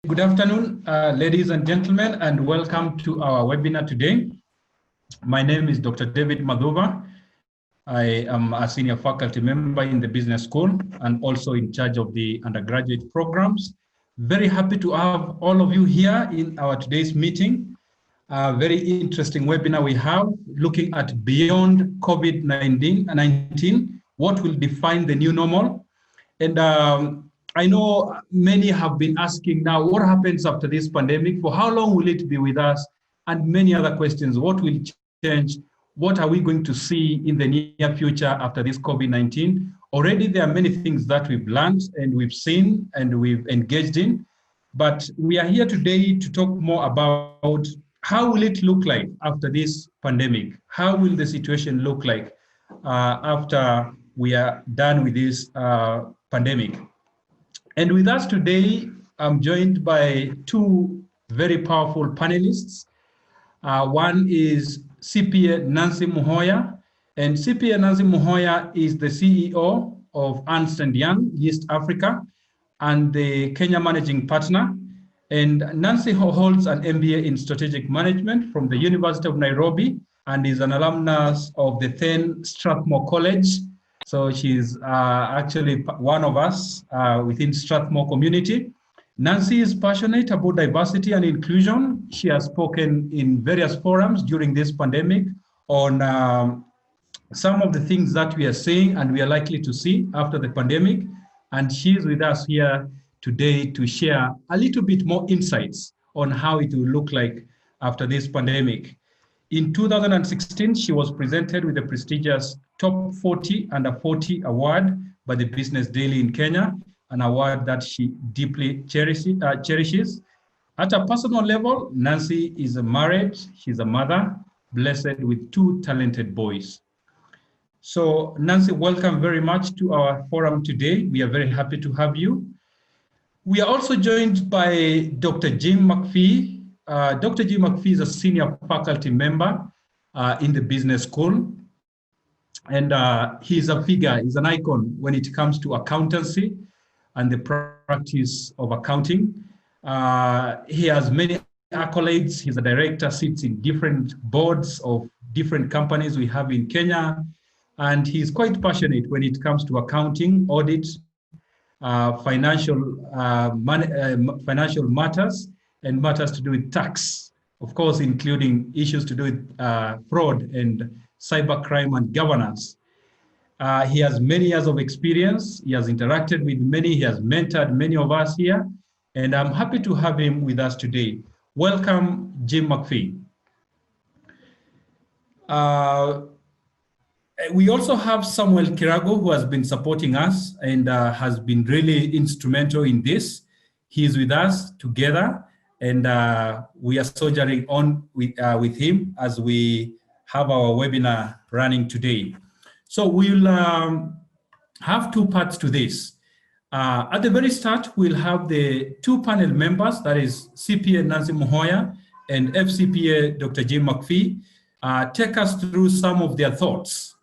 Good afternoon, ladies and gentlemen, and welcome to our webinar today. My name is Dr. David Madhuva. I am a senior faculty member in the business school and also in charge of the undergraduate programs. Very happy to have all of you here in our today's meeting. A very interesting webinar we have looking at beyond COVID-19, what will define the new normal. And I know many have been asking now, what happens after this pandemic? For how long will it be with us? And many other questions. What will change? What are we going to see in the near future after this COVID-19? Already there are many things that we've learned and we've seen and we've engaged in. But we are here today to talk more about how will it look like after this pandemic? How will the situation look like after we are done with this pandemic? And with us today, I'm joined by two very powerful panelists. One is CPA Nancy Muhoya, and CPA Nancy Muhoya is the CEO of Ernst & Young East Africa and the Kenya managing partner. And Nancy holds an MBA in strategic management from the University of Nairobi and is an alumnus of the then Strathmore College. So she's actually one of us within Strathmore community. Nancy is passionate about diversity and inclusion. She has spoken in various forums during this pandemic on some of the things that we are seeing and we are likely to see after the pandemic. And she's with us here today to share a little bit more insights on how it will look like after this pandemic. In 2016, she was presented with the prestigious Top 40 Under 40 award by the Business Daily in Kenya, an award that she deeply cherishes. At a personal level, Nancy is married, she's a mother, blessed with two talented boys. So Nancy, welcome very much to our forum today. We are very happy to have you. We are also joined by Dr. Jim McPhee. Dr. Jim McPhee is a senior faculty member in the business school. And he's a figure, he's an icon when it comes to accountancy and the practice of accounting. He has many accolades. He's a director, sits in different boards of different companies we have in Kenya. And he's quite passionate when it comes to accounting, audit, financial matters, and matters to do with tax, of course, including issues to do with fraud and cybercrime and governance. He has many years of experience. He has interacted with many. He has mentored many of us here. And I'm happy to have him with us today. Welcome, Jim McPhee. We also have Samuel Kirago, who has been supporting us and has been really instrumental in this. He is with us together, and we are soldiering on with him as we have our webinar running today. So we'll have two parts to this. At the very start, we'll have the two panel members, that is CPA Nancy Muhoya and FCPA Dr. Jim McPhee, take us through some of their thoughts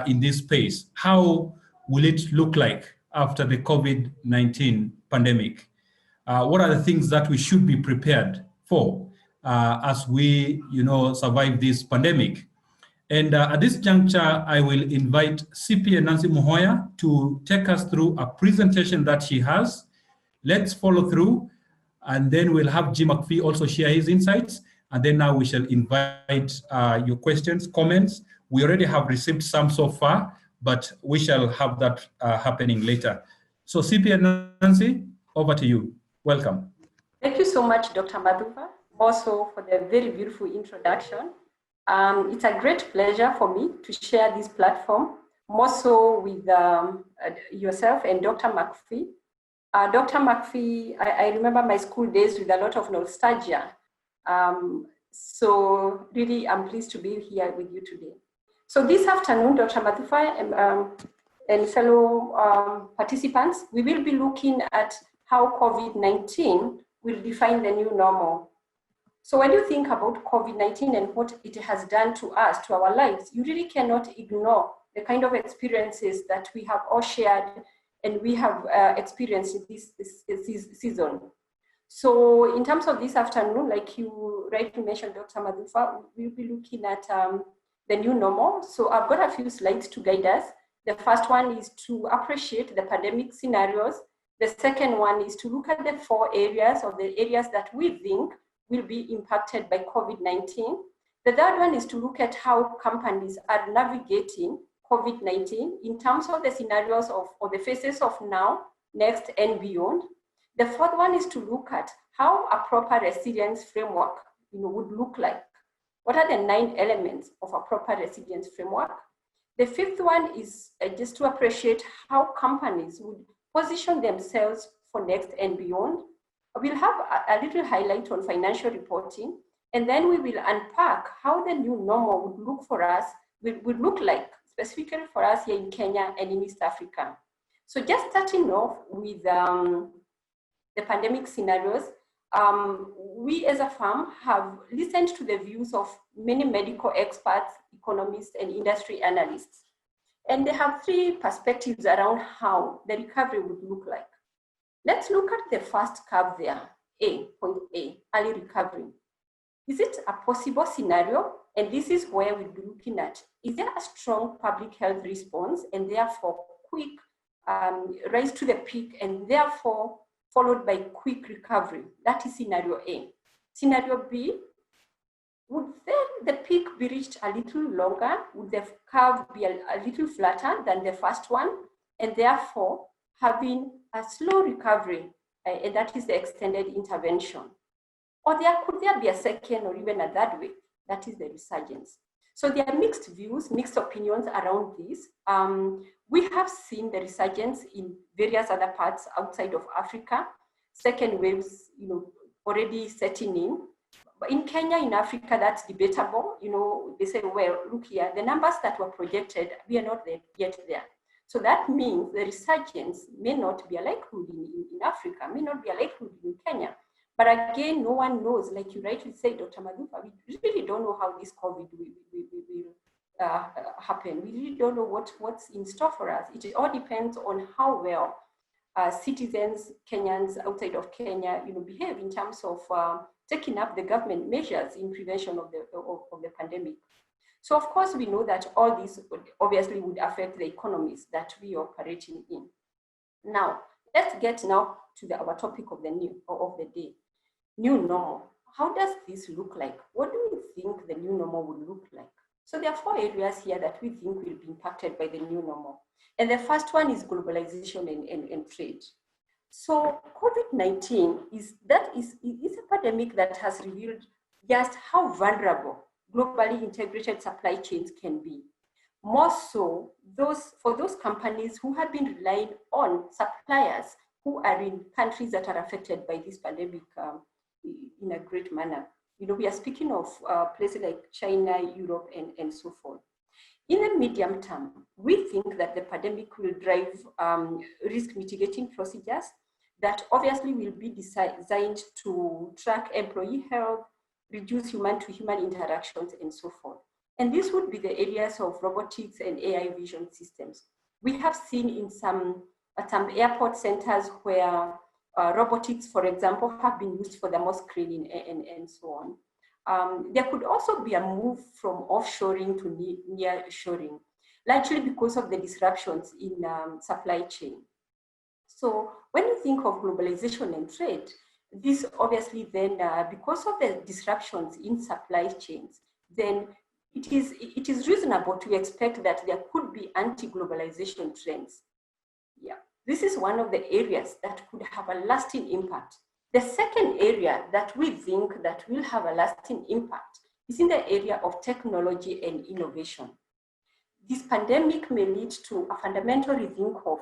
in this space. How will it look like after the COVID-19 pandemic? What are the things that we should be prepared for as we, survive this pandemic? And at this juncture, I will invite CPA Nancy Muhoya to take us through a presentation that she has. Let's follow through, and then we'll have Jim McPhee also share his insights. And then now we shall invite your questions, comments. We already have received some so far, but we shall have that happening later. So CPA Nancy, over to you. Welcome. Thank you so much, Dr. Madhuva, also for the very beautiful introduction. It's a great pleasure for me to share this platform, more so with yourself and Dr. McPhee. Dr. McPhee, I remember my school days with a lot of nostalgia. So really, I'm pleased to be here with you today. So this afternoon, Dr. Madhuva and fellow participants, we will be looking at how COVID-19 will define the new normal. So when you think about COVID-19 and what it has done to us, to our lives, you really cannot ignore the kind of experiences that we have all shared and we have experienced this season. So in terms of this afternoon, like you rightly mentioned, Dr. Madufa, we'll be looking at the new normal. So I've got a few slides to guide us. The first one is to appreciate the pandemic scenarios. The second one is to look at the 4 areas or the areas that we think will be impacted by COVID-19. The third one is to look at how companies are navigating COVID-19 in terms of the scenarios of, or the phases of now, next, and beyond. The fourth one is to look at how a proper resilience framework would look like. What are the 9 elements of a proper resilience framework? The fifth one is just to appreciate how companies would position themselves for next and beyond. We'll have a little highlight on financial reporting, and then we will unpack how the new normal would look for us, would look like specifically for us here in Kenya and in East Africa. So just starting off with the pandemic scenarios, we as a firm have listened to the views of many medical experts, economists, and industry analysts. And they have 3 perspectives around how the recovery would look like. Let's look at the first curve there, point A, early recovery. Is it a possible scenario? And this is where we'll be looking at, is there a strong public health response and therefore quick rise to the peak and therefore followed by quick recovery? That is scenario A. Scenario B, would then the peak be reached a little longer? Would the curve be a little flatter than the first one? And therefore having a slow recovery, and that is the extended intervention. Or could there be a second or even a third way? That is the resurgence. So there are mixed views, mixed opinions around this. We have seen the resurgence in various other parts outside of Africa. Second waves, already setting in. But in Kenya, in Africa, that's debatable. They say, well, look here, the numbers that were projected, we are not yet there. So that means the resurgence may not be a likelihood in Africa, may not be a likelihood in Kenya. But again, no one knows, like you rightly say, Dr. Madufa, we really don't know how this COVID will happen. We really don't know what's in store for us. It all depends on how well citizens, Kenyans outside of Kenya, behave in terms of taking up the government measures in prevention of the pandemic. So of course, we know that all this obviously would affect the economies that we are operating in. Now, let's get now to our topic of the day. New normal. How does this look like? What do we think the new normal would look like? So there are 4 areas here that we think will be impacted by the new normal. And the first one is globalization and trade. So COVID-19 is a pandemic that has revealed just how vulnerable globally integrated supply chains can be. More so, for those companies who have been relying on suppliers who are in countries that are affected by this pandemic in a great manner. We are speaking of places like China, Europe, and so forth. In the medium term, we think that the pandemic will drive risk mitigating procedures that obviously will be designed to track employee health, reduce human-to-human interactions, and so forth. And this would be the areas of robotics and AI vision systems. We have seen in some airport centers where robotics, for example, have been used for thermal screening and so on. There could also be a move from offshoring to nearshoring, largely because of the disruptions in supply chain. So when you think of globalization and trade, this obviously then, because of the disruptions in supply chains, then it is reasonable to expect that there could be anti-globalization trends. Yeah, this is one of the areas that could have a lasting impact. The second area that we think that will have a lasting impact is in the area of technology and innovation. This pandemic may lead to a fundamental rethink of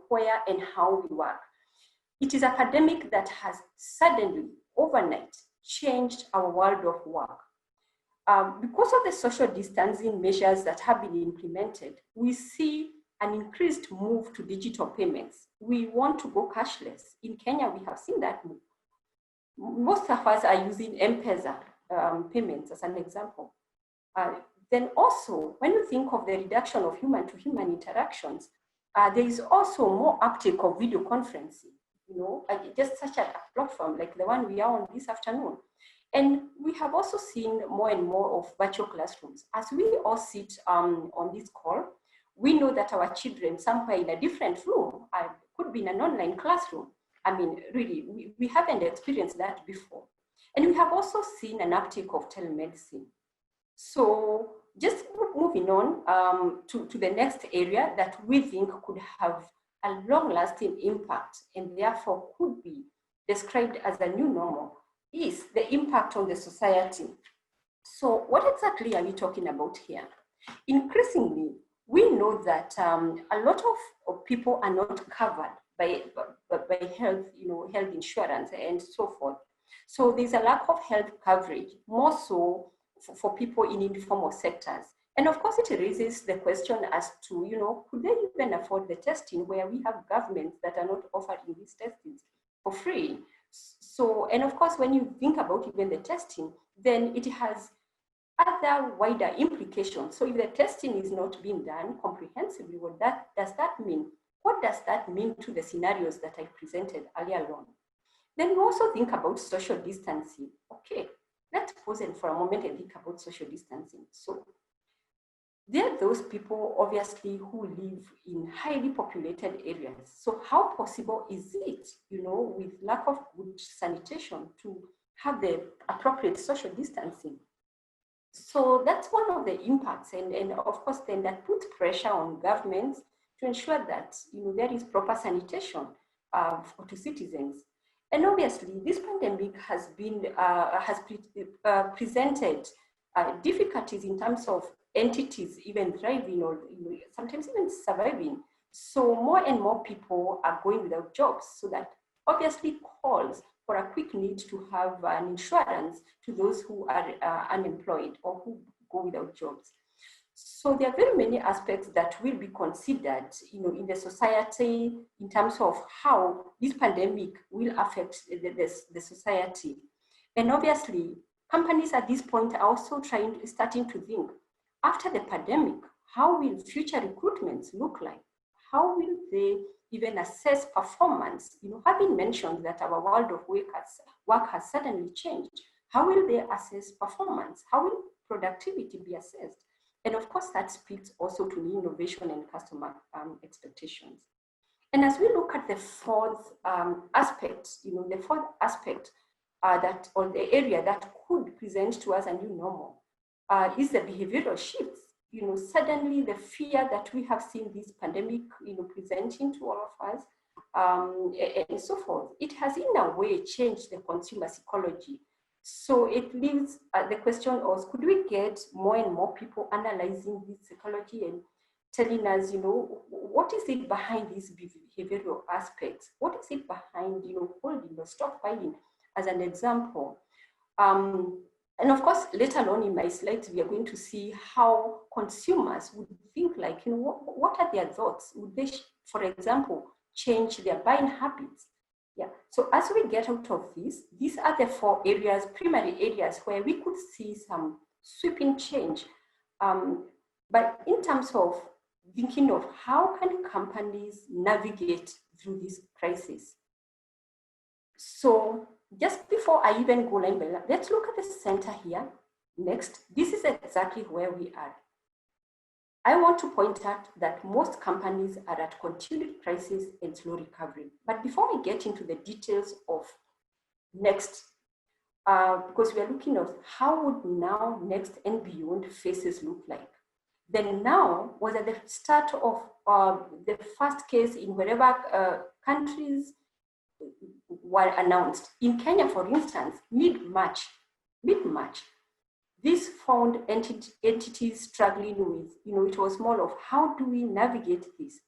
where and how we work. It is a pandemic that has suddenly, overnight, changed our world of work. Because of the social distancing measures that have been implemented, we see an increased move to digital payments. We want to go cashless. In Kenya, we have seen that move. Most of us are using M-Pesa payments as an example. Then also, when you think of the reduction of human-to-human interactions, there is also more uptake of video conferencing. just such a platform like the one we are on this afternoon. And we have also seen more and more of virtual classrooms. As we all sit on this call, we know that our children somewhere in a different room could be in an online classroom. I mean, really, we haven't experienced that before. And we have also seen an uptick of telemedicine. So just moving on to the next area that we think could have a long-lasting impact and therefore could be described as a new normal is the impact on the society. So what exactly are we talking about here? Increasingly, we know that a lot of people are not covered by health, health insurance and so forth. So there's a lack of health coverage, more so for people in informal sectors. And of course, it raises the question as to, could they even afford the testing where we have governments that are not offering these testings for free? So, and of course, when you think about even the testing, then it has other wider implications. So if the testing is not being done comprehensively, what does that mean? What does that mean to the scenarios that I presented earlier on? Then we also think about social distancing. Okay, let's pause it for a moment and think about social distancing. So there are those people, obviously, who live in highly populated areas. So how possible is it, with lack of good sanitation, to have the appropriate social distancing? So that's one of the impacts. And of course, then that puts pressure on governments to ensure that, there is proper sanitation to citizens. And obviously, this pandemic has presented difficulties in terms of entities even thriving or sometimes even surviving. So more and more people are going without jobs. So that obviously calls for a quick need to have an insurance to those who are unemployed or who go without jobs. So there are very many aspects that will be considered, in the society in terms of how this pandemic will affect the society. And obviously, companies at this point are also starting to think, after the pandemic, how will future recruitments look like? How will they even assess performance? Having mentioned that our world of work has suddenly changed, how will they assess performance? How will productivity be assessed? And of course, that speaks also to the innovation and customer expectations. And as we look at the fourth aspect, that, or the area that could present to us a new normal, is the behavioral shifts. Suddenly the fear that we have seen this pandemic, presenting to all of us, and so forth, it has in a way changed the consumer psychology. So it leaves the question of, could we get more and more people analyzing this psychology and telling us, what is it behind these behavioral aspects? What is it behind, holding or stockpiling, as an example? And of course, later on in my slides, we are going to see how consumers would think like, what are their thoughts? Would they, for example, change their buying habits? Yeah, so as we get out of this, these are the four areas, primary areas, where we could see some sweeping change. But in terms of thinking of how can companies navigate through this crisis? So just before I even go line by line, let's look at the center here. Next, this is exactly where we are. I want to point out that most companies are at continued crisis and slow recovery. But before I get into the details of next, because we are looking at how would now, next, and beyond phases look like. Then now was at the start of the first case in wherever countries were announced. In Kenya, for instance, mid-March, this found entities struggling with, it was more of how do we navigate this?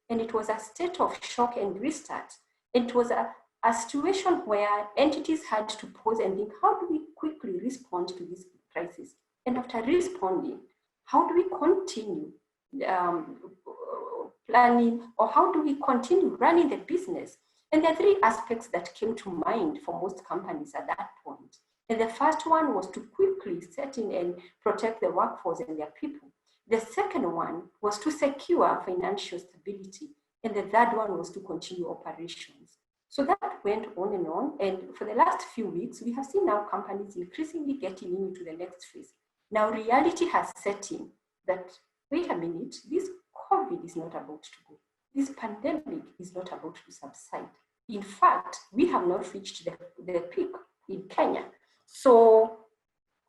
And it was a state of shock and restart. It was a situation where entities had to pause and think, how do we quickly respond to this crisis? And after responding, how do we continue planning, or how do we continue running the business? And there are three aspects that came to mind for most companies at that point. And the first one was to quickly set in and protect the workforce and their people. The second one was to secure financial stability. And the third one was to continue operations. So that went on, and for the last few weeks, we have seen now companies increasingly getting into the next phase. Now reality has set in that, wait a minute, this COVID is not about to go. This pandemic is not about to subside. In fact, we have not reached the peak in Kenya. So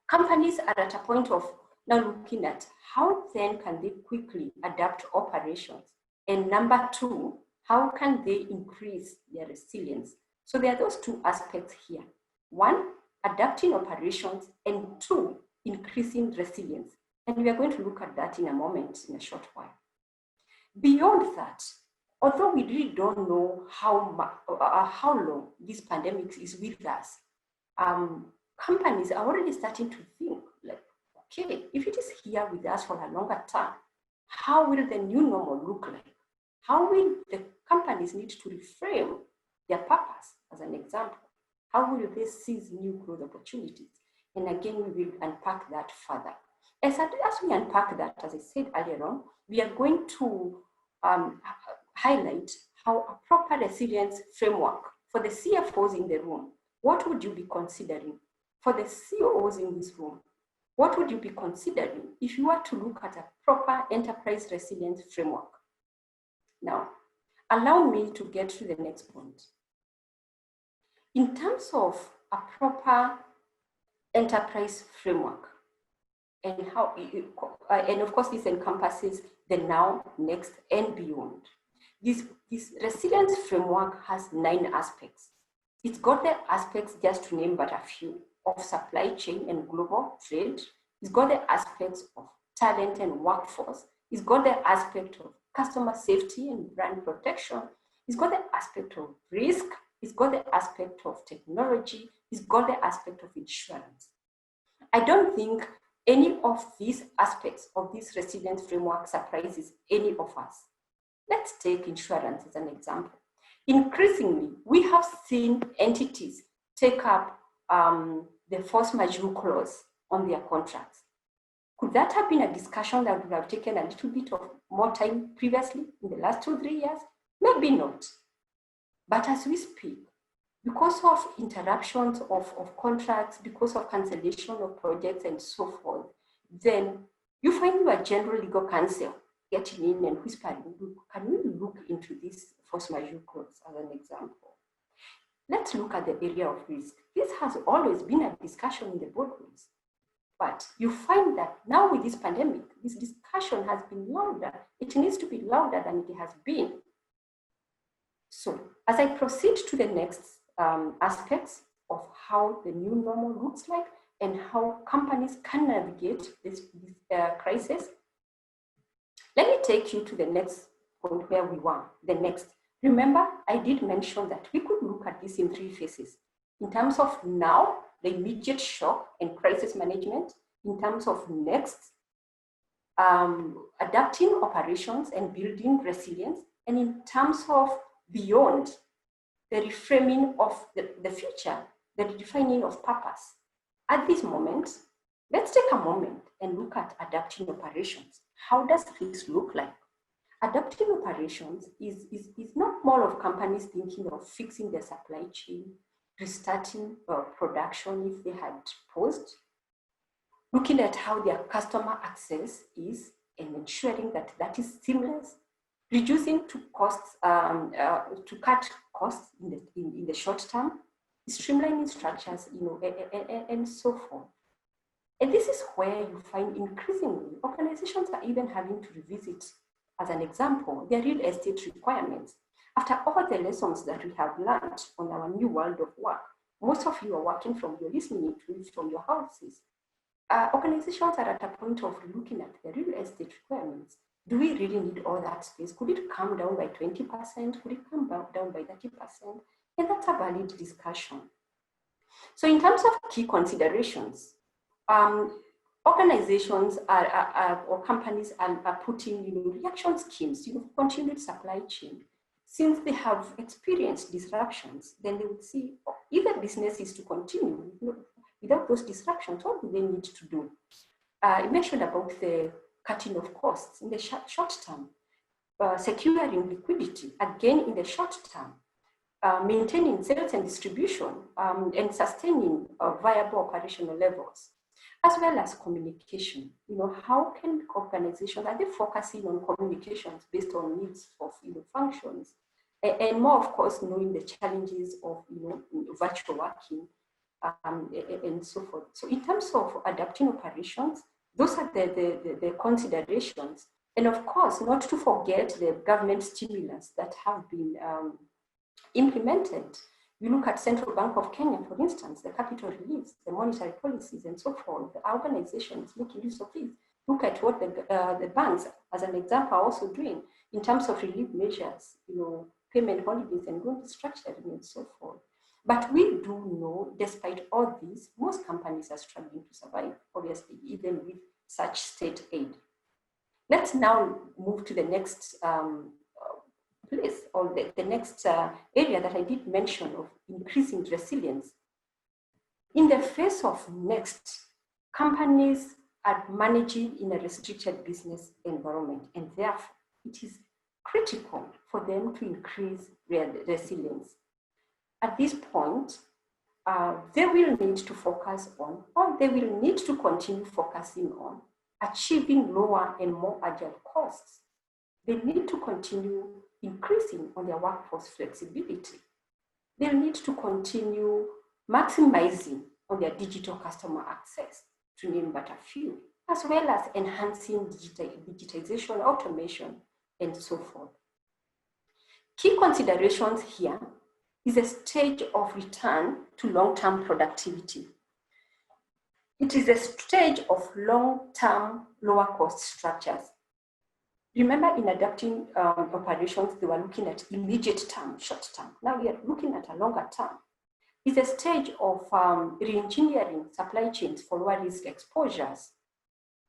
companies are at a point of now looking at how then can they quickly adapt operations. And number two, how can they increase their resilience? So there are those two aspects here. One, adapting operations, and two, increasing resilience. And we are going to look at that in a moment, in a short while. Beyond that, although we really don't know how long this pandemic is with us, companies are already starting to think like, okay, if it is here with us for a longer time, how will the new normal look like? How will the companies need to reframe their purpose, as an example? How will they seize new growth opportunities? And again, we will unpack that further. As we unpack that, as I said earlier on, we are going to highlight how a proper resilience framework for the CFOs in the room, what would you be considering? For the COOs in this room, what would you be considering if you were to look at a proper enterprise resilience framework? Now, allow me to get to the next point. In terms of a proper enterprise framework, and how, and of course, this encompasses the now, next, and beyond. This resilience framework has 9 aspects. It's got the aspects, just to name but a few, of supply chain and global trade. It's got the aspects of talent and workforce. It's got the aspect of customer safety and brand protection. It's got the aspect of risk. It's got the aspect of technology. It's got the aspect of insurance. I don't think any of these aspects of this resilience framework surprises any of us. Let's take insurance as an example. Increasingly, we have seen entities take up the force majeure clause on their contracts. Could that have been a discussion that would have taken a little bit of more time previously in the last 2-3 years? Maybe not. But as we speak, because of interruptions of contracts, because of cancellation of projects and so forth, then you find your general legal counsel getting in and whispering, can we look into this force majeure clause as an example? Let's look at the area of risk. This has always been a discussion in the boardrooms, but you find that now with this pandemic, this discussion has been louder. It needs to be louder than it has been. So as I proceed to the next aspects of how the new normal looks like and how companies can navigate this crisis, let me take you to the next point where we were, the next. Remember, I did mention that we could look at this in 3 phases. In terms of now, the immediate shock and crisis management. In terms of next, adapting operations and building resilience. And in terms of beyond, the reframing of the future, the redefining of purpose. At this moment, let's take a moment and look at adapting operations. How does this look like? Adapting operations is not more of companies thinking of fixing their supply chain, restarting production if they had paused, looking at how their customer access is and ensuring that that is seamless, reducing to costs, to cut costs in the short term, streamlining structures, and so forth. And this is where you find increasingly organizations are even having to revisit, as an example, their real estate requirements. After all the lessons that we have learned on our new world of work, most of you are working from, you're listening to it from your houses. Organizations are at a point of looking at the real estate requirements. Do we really need all that space? Could it come down by 20%? Could it come down by 30%? And that's a valid discussion. So in terms of key considerations, organizations or companies are putting reaction schemes, continued supply chain. Since they have experienced disruptions, then they would see if the business is to continue without those disruptions, what do they need to do? I mentioned about the cutting of costs in the short term, securing liquidity, again in the short term, maintaining sales and distribution, and sustaining viable operational levels, as well as communication. How can organizations, are they focusing on communications based on needs of functions, and more, of course, knowing the challenges of virtual working, and so forth. So in terms of adapting operations, those are the considerations. And of course, not to forget the government stimulus that have been implemented. You look at Central Bank of Kenya, for instance, the capital reliefs, the monetary policies, and so forth. The organizations making use of these. Look at what the banks, as an example, are also doing in terms of relief measures, payment holidays and loan restructuring and so forth. But we do know, despite all this, most companies are struggling to survive, obviously, even with such state aid. Let's now move to the next place, or the next area that I did mention of increasing resilience. In the face of next, companies are managing in a restricted business environment, and therefore it is critical for them to increase resilience. At this point, they will need to focus on, or they will need to continue focusing on, achieving lower and more agile costs. They need to continue increasing on their workforce flexibility. They'll need to continue maximizing on their digital customer access, to name but a few, as well as enhancing digitization, automation, and so forth. Key considerations here is a stage of return to long-term productivity. It is a stage of long-term lower cost structures. Remember, in adapting operations, they were looking at immediate term, short term. Now we are looking at a longer term. It's a stage of re-engineering supply chains for lower risk exposures.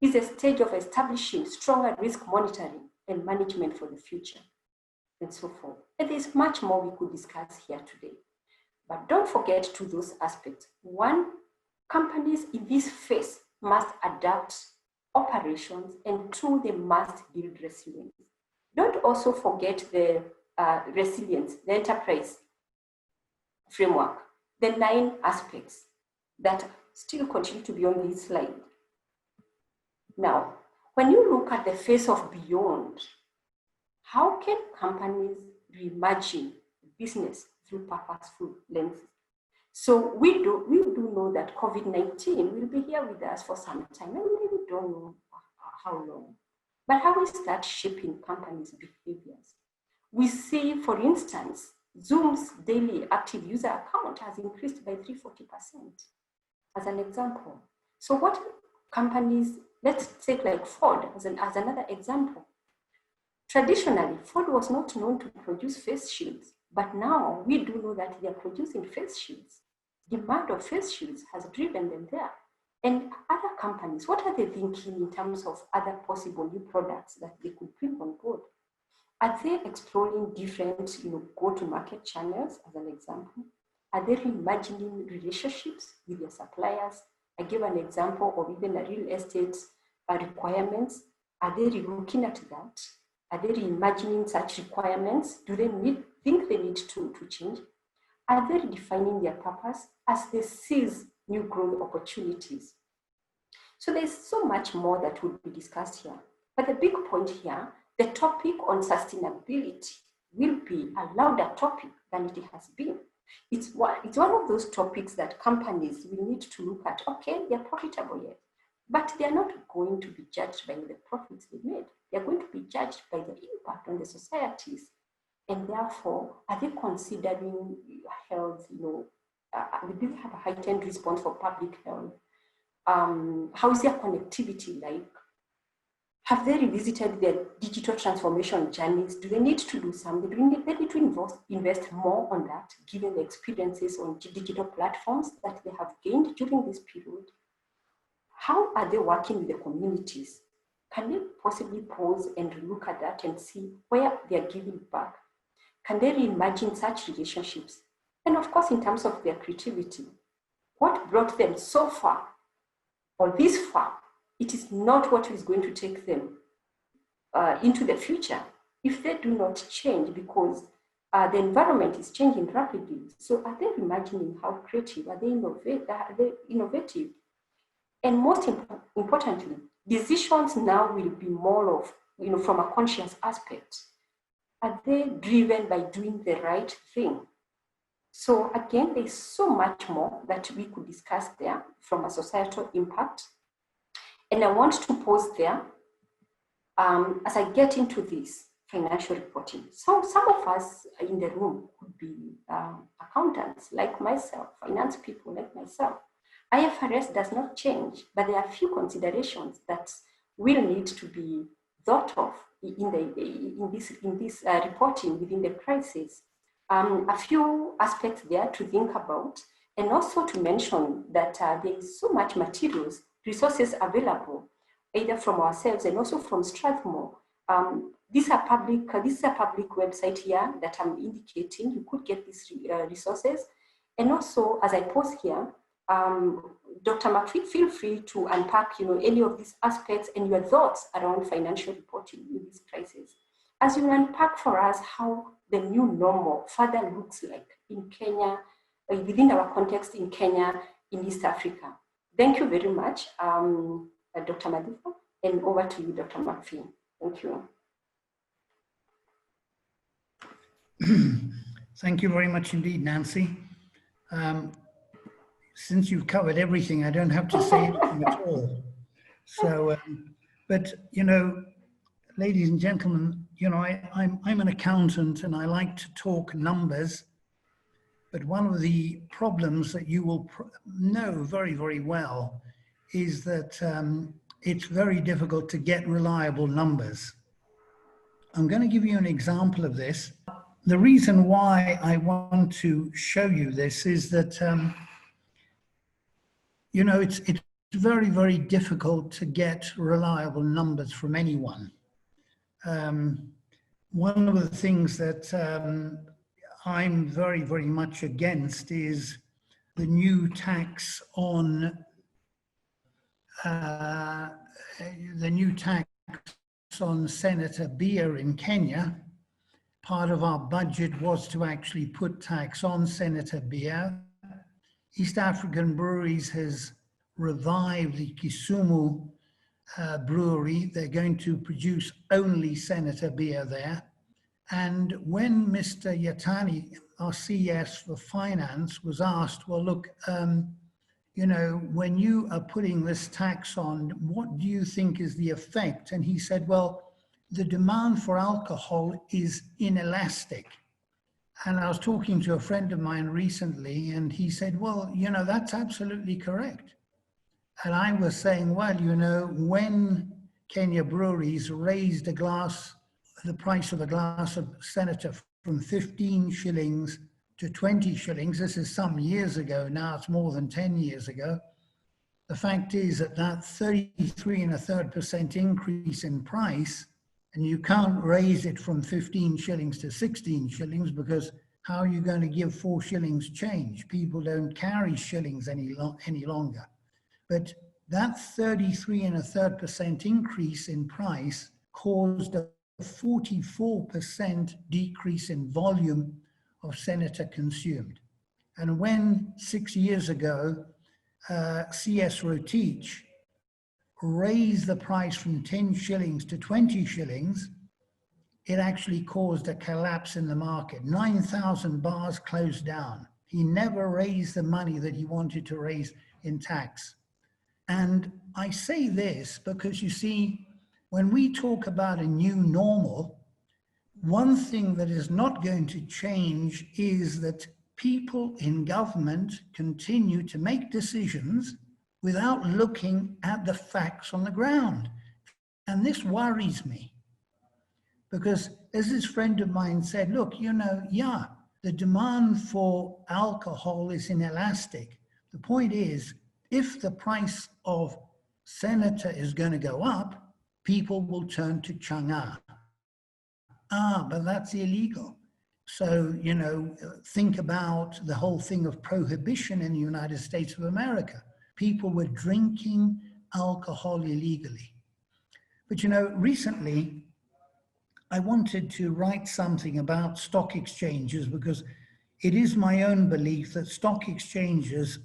It's a stage of establishing stronger risk monitoring and management for the future, and so forth. And there's much more we could discuss here today. But don't forget to those aspects. One, companies in this phase must adapt operations, and two, they must build resilience. Don't also forget the resilience, the enterprise framework, the 9 aspects that still continue to be on this slide. Now, when you look at the phase of beyond, how can companies reimagine business through purposeful lenses? So we do know that COVID-19 will be here with us for some time, and we don't know how long. But how is that shaping companies' behaviors? We see, for instance, Zoom's daily active user account has increased by 340%, as an example. So what companies, let's take like Ford as another example. Traditionally, Ford was not known to produce face shields, but now we do know that they are producing face shields. Demand of face shields has driven them there. And other companies, what are they thinking in terms of other possible new products that they could bring on board? Are they exploring different, go-to-market channels, as an example? Are they reimagining relationships with their suppliers? I gave an example of even a real estate requirements. Are they looking at that? Are they reimagining such requirements? Do they think they need to change? Are they redefining their purpose as they seize new growth opportunities? So there's so much more that will be discussed here. But the big point here, the topic on sustainability will be a louder topic than it has been. It's one of those topics that companies will need to look at. Okay, they're profitable yet, but they're not going to be judged by the profits they made. They're going to be judged by the impact on the societies. And therefore, are they considering health, do they have a heightened response for public health? How is their connectivity like? Have they revisited their digital transformation journeys? Do they need to do something? They need to invest more on that, given the experiences on digital platforms that they have gained during this period? How are they working with the communities? Can they possibly pause and look at that and see where they are giving back? Can they reimagine such relationships? And of course, in terms of their creativity, what brought them so far or this far, it is not what is going to take them into the future if they do not change, because The environment is changing rapidly. So are they imagining how creative? Are they innovative? And most importantly, decisions now will be more of, from a conscious aspect. Are they driven by doing the right thing? So again, there's so much more that we could discuss there from a societal impact. And I want to pause there as I get into this financial reporting. So some of us in the room could be accountants like myself, finance people like myself. IFRS does not change, but there are a few considerations that will need to be thought of in this reporting within the crisis. A few aspects there to think about, and also to mention that there is so much materials, resources available, either from ourselves and also from Strathmore. This is a public website here that I'm indicating. You could get these resources. And also, as I pause here, Dr. McPhee, feel free to unpack, any of these aspects and your thoughts around financial reporting in this crisis. As you unpack for us how the new normal further looks like in Kenya, within our context in Kenya, in East Africa. Thank you very much, Dr. Madifa, and over to you, Dr. McPhee. Thank you. Thank you very much indeed, Nancy. Since you've covered everything, I don't have to say anything at all. So, but, ladies and gentlemen, I'm an accountant and I like to talk numbers, but one of the problems that you will know very, very well is that it's very difficult to get reliable numbers. I'm going to give you an example of this. The reason why I want to show you this is that, it's very, very difficult to get reliable numbers from anyone. One of the things that I'm very, very much against is the new tax on Senator beer in Kenya. Part of our budget was to actually put tax on Senator beer. East African Breweries has revived the Kisumu brewery. They're going to produce only Senator beer there. And when Mr. Yatani, our CS for finance, was asked, well, look, when you are putting this tax on, what do you think is the effect? And he said, well, the demand for alcohol is inelastic. And I was talking to a friend of mine recently, and he said, well, that's absolutely correct. And I was saying, well, when Kenya Breweries raised the price of a glass of Senator from 15 shillings to 20 shillings, this is some years ago now, it's more than 10 years ago. The fact is that 33.33% increase in price, and you can't raise it from 15 shillings to 16 shillings because how are you going to give 4 shillings change? People don't carry shillings any longer. But that 33.33% increase in price caused a 44% decrease in volume of Senator consumed. And when 6 years ago, CS Rotich raised the price from 10 shillings to 20 shillings, it actually caused a collapse in the market. 9,000 bars closed down. He never raised the money that he wanted to raise in tax. And I say this because, you see, when we talk about a new normal, one thing that is not going to change is that people in government continue to make decisions without looking at the facts on the ground. And this worries me because, as this friend of mine said, look, the demand for alcohol is inelastic. The point is, if the price of Senator is going to go up, people will turn to Chang'an. But that's illegal. So, think about the whole thing of prohibition in the United States of America. People were drinking alcohol illegally. But, recently, I wanted to write something about stock exchanges because it is my own belief that stock exchanges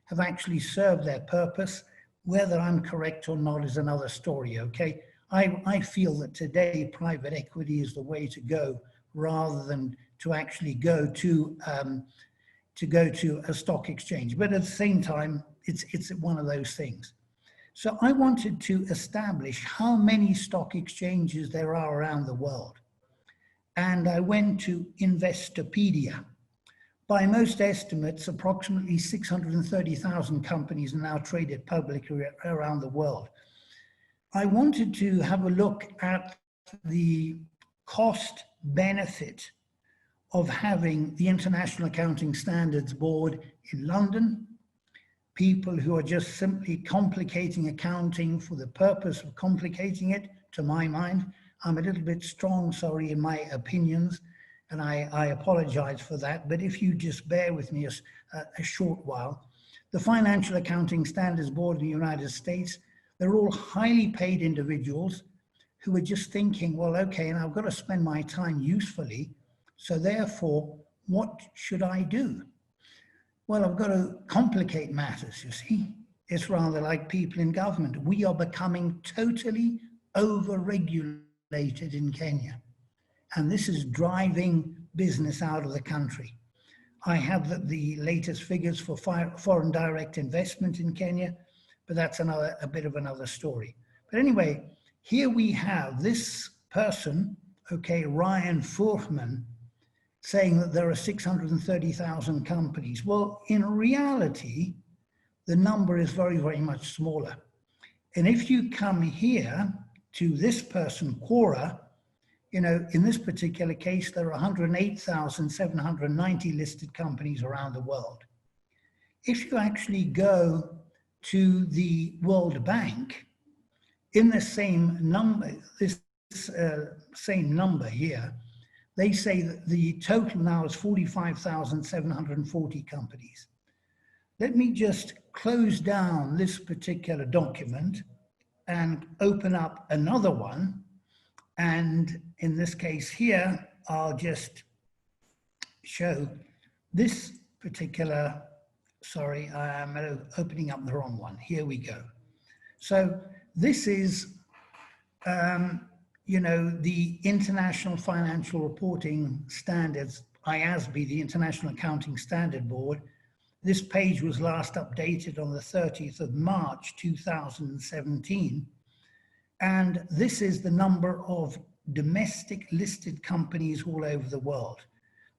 have actually served their purpose. Whether I'm correct or not is another story, okay? I feel that today private equity is the way to go rather than to actually go to a stock exchange. But at the same time, it's one of those things. So I wanted to establish how many stock exchanges there are around the world. And I went to Investopedia. By most estimates, approximately 630,000 companies are now traded publicly around the world. I wanted to have a look at the cost benefit of having the International Accounting Standards Board in London, people who are just simply complicating accounting for the purpose of complicating it, to my mind. I'm a little bit strong, sorry, in my opinions, and I apologize for that, but if you just bear with me a short while. The Financial Accounting Standards Board in the United States, they're all highly paid individuals who are just thinking, well, okay, and I've got to spend my time usefully, so therefore, what should I do? Well, I've got to complicate matters, you see. It's rather like people in government. We are becoming totally over-regulated in Kenya. And this is driving business out of the country. I have the latest figures for foreign direct investment in Kenya, but that's a bit of another story. But anyway, here we have this person, okay, Ryan Furhman, saying that there are 630,000 companies. Well, in reality, the number is very, very much smaller. And if you come here to this person, Quora, you know, in this particular case, there are 108,790 listed companies around the world. If you actually go to the World Bank, in the same number, same number here, they say that the total now is 45,740 companies. Let me just close down this particular document and open up another one. And in this case here, I'll just show this particular, sorry, I am opening up the wrong one. Here we go. So this is, you know, the International Financial Reporting Standards, IASB, the International Accounting Standard Board. This page was last updated on the 30th of March, 2017. And this is the number of domestic listed companies all over the world.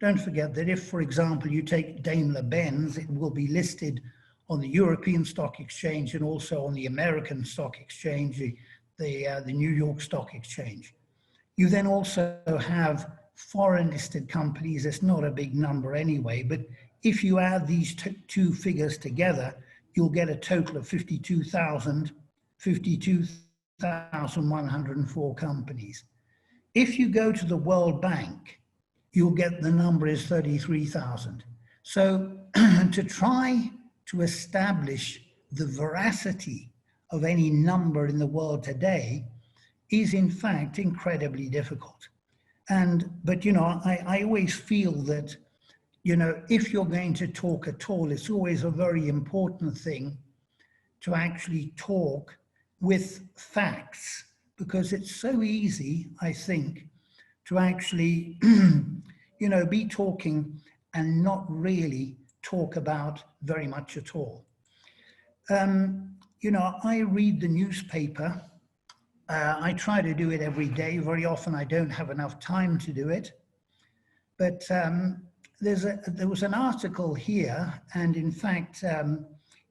Don't forget that if, for example, you take Daimler-Benz, it will be listed on the European Stock Exchange and also on the American Stock Exchange, the New York Stock Exchange. You then also have foreign listed companies. It's not a big number anyway, but if you add these two figures together, you'll get a total of 52,104 companies. If you go to the World Bank, you'll get the number is 33,000. So to try to establish the veracity of any number in the world today is in fact incredibly difficult. But you know, I always feel that, you know, if you're going to talk at all, it's always a very important thing to actually talk with facts, because it's so easy, I think, to actually, you know, be talking and not really talk about very much at all. You know, I read the newspaper. I try to do it every day. Very often I don't have enough time to do it. But there was an article here, and in fact,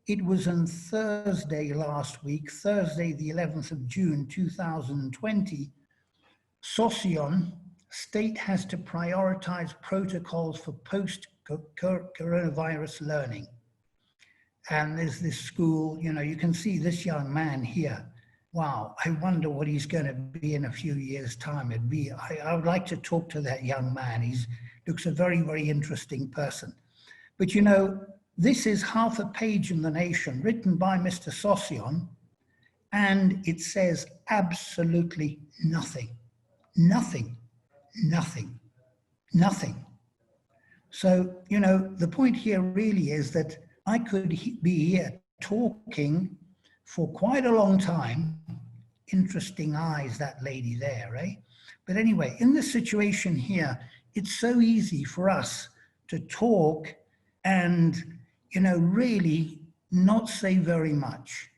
it was on Thursday last week, Thursday, the 11th of June, 2020. Sossion, state has to prioritize protocols for post-coronavirus learning. And there's this school, you know, you can see this young man here. Wow, I wonder what he's going to be in a few years' time. I would like to talk to that young man. He looks a very, very interesting person. But you know, this is half a page in The Nation written by Mr. Sossion, and it says absolutely nothing. Nothing, nothing, nothing. So, you know, the point here really is that I could be here talking for quite a long time. Interesting eyes, that lady there, eh? But anyway, in this situation here, it's so easy for us to talk and, you know, really not say very much.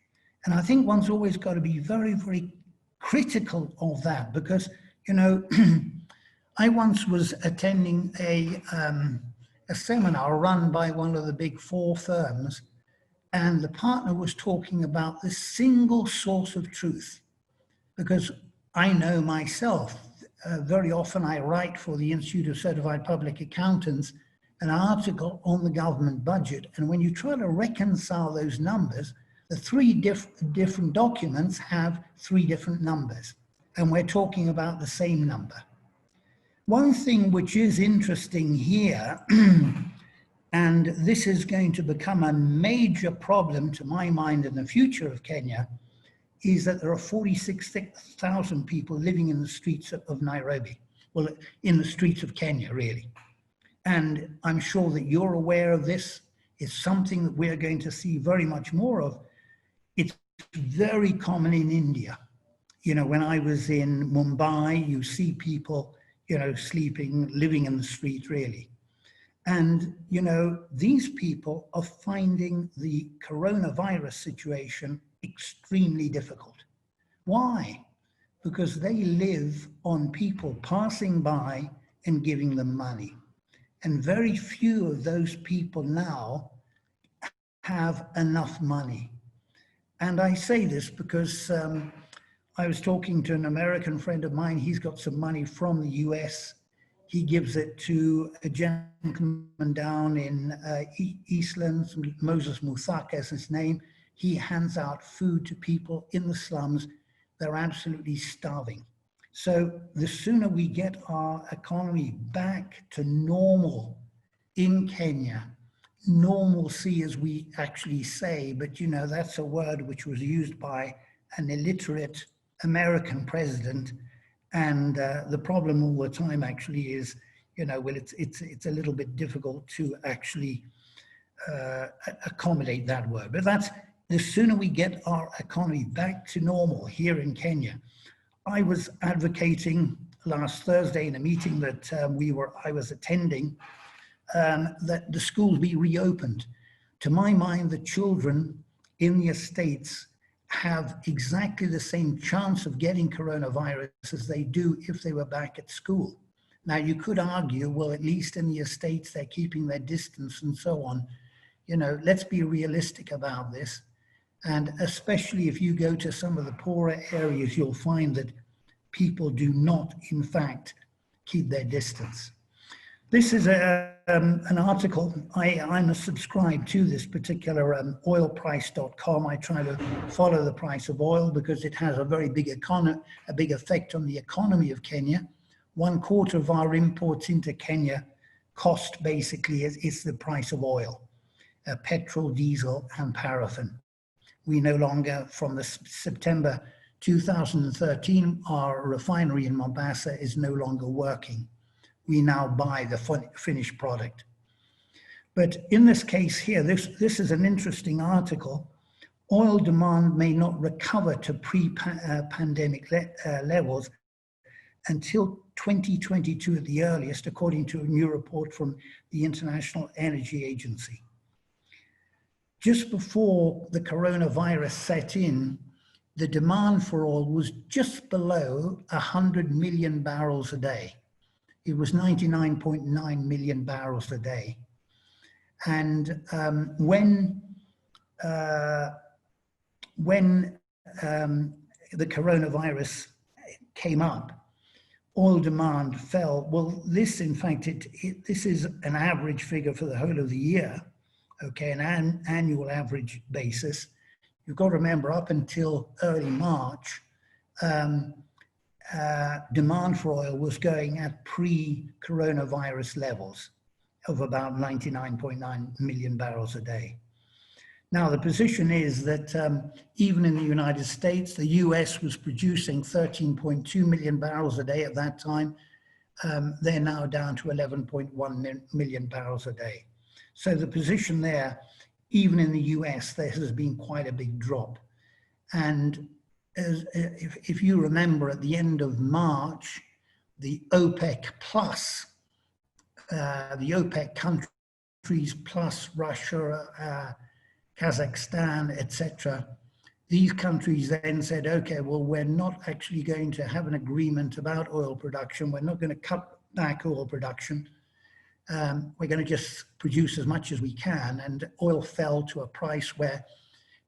And I think one's always got to be very, very critical of that, because, you know, I once was attending a seminar run by one of the big 4 firms, and the partner was talking about the single source of truth. Because I know myself, very often I write for the Institute of Certified Public Accountants an article on the government budget, and when you try to reconcile those numbers, the 3 different documents have 3 different numbers, and we're talking about the same number. One thing which is interesting here, and this is going to become a major problem to my mind in the future of Kenya, is that there are 46,000 people living in the streets of Nairobi, well, in the streets of Kenya, really. And I'm sure that you're aware of this. It's something that we're going to see very much more of. It's very common in India. You know, when I was in Mumbai, you see people, you know, sleeping, living in the street, really. And, you know, these people are finding the coronavirus situation extremely difficult. Why? Because they live on people passing by and giving them money. And very few of those people now have enough money. And I say this because I was talking to an American friend of mine. He's got some money from the US. He gives it to a gentleman down in Eastlands, Moses Muthaka is his name. He hands out food to people in the slums. They're absolutely starving. So the sooner we get our economy back to normal in Kenya, normalcy as we actually say, but you know, that's a word which was used by an illiterate American president. And the problem all the time actually is, you know, well, it's a little bit difficult to actually accommodate that word. But that's, the sooner we get our economy back to normal here in Kenya. I was advocating last Thursday in a meeting that I was attending, that the schools be reopened. To my mind, the children in the estates have exactly the same chance of getting coronavirus as they do if they were back at school. Now, you could argue, well, at least in the estates, they're keeping their distance and so on. You know, let's be realistic about this. And especially if you go to some of the poorer areas, you'll find that people do not, in fact, keep their distance. This is an article. I'm a subscribe to this particular oilprice.com. I try to follow the price of oil because it has a very big effect on the economy of Kenya. 1/4 of our imports into Kenya cost basically is the price of oil, petrol, diesel, and paraffin. We no longer, from the September 2013, our refinery in Mombasa is no longer working. We now buy the finished product. But in this case here, this is an interesting article. Oil demand may not recover to pre-pandemic levels until 2022 at the earliest, according to a new report from the International Energy Agency. Just before the coronavirus set in, the demand for oil was just below 100 million barrels a day. It was 99.9 million barrels a day. And when the coronavirus came up, oil demand fell. Well, this, in fact, this is an average figure for the whole of the year, okay, an annual average basis. You've got to remember, up until early March, demand for oil was going at pre-coronavirus levels of about 99.9 million barrels a day. Now, the position is that even in the United States, the US was producing 13.2 million barrels a day at that time. They're now down to 11.1 million barrels a day. So the position there, even in the US, there has been quite a big drop. And if you remember, at the end of March, the OPEC plus, the OPEC countries plus Russia, Kazakhstan, etc., these countries then said, okay, well, we're not actually going to have an agreement about oil production. We're not going to cut back oil production. We're going to just produce as much as we can. And oil fell to a price where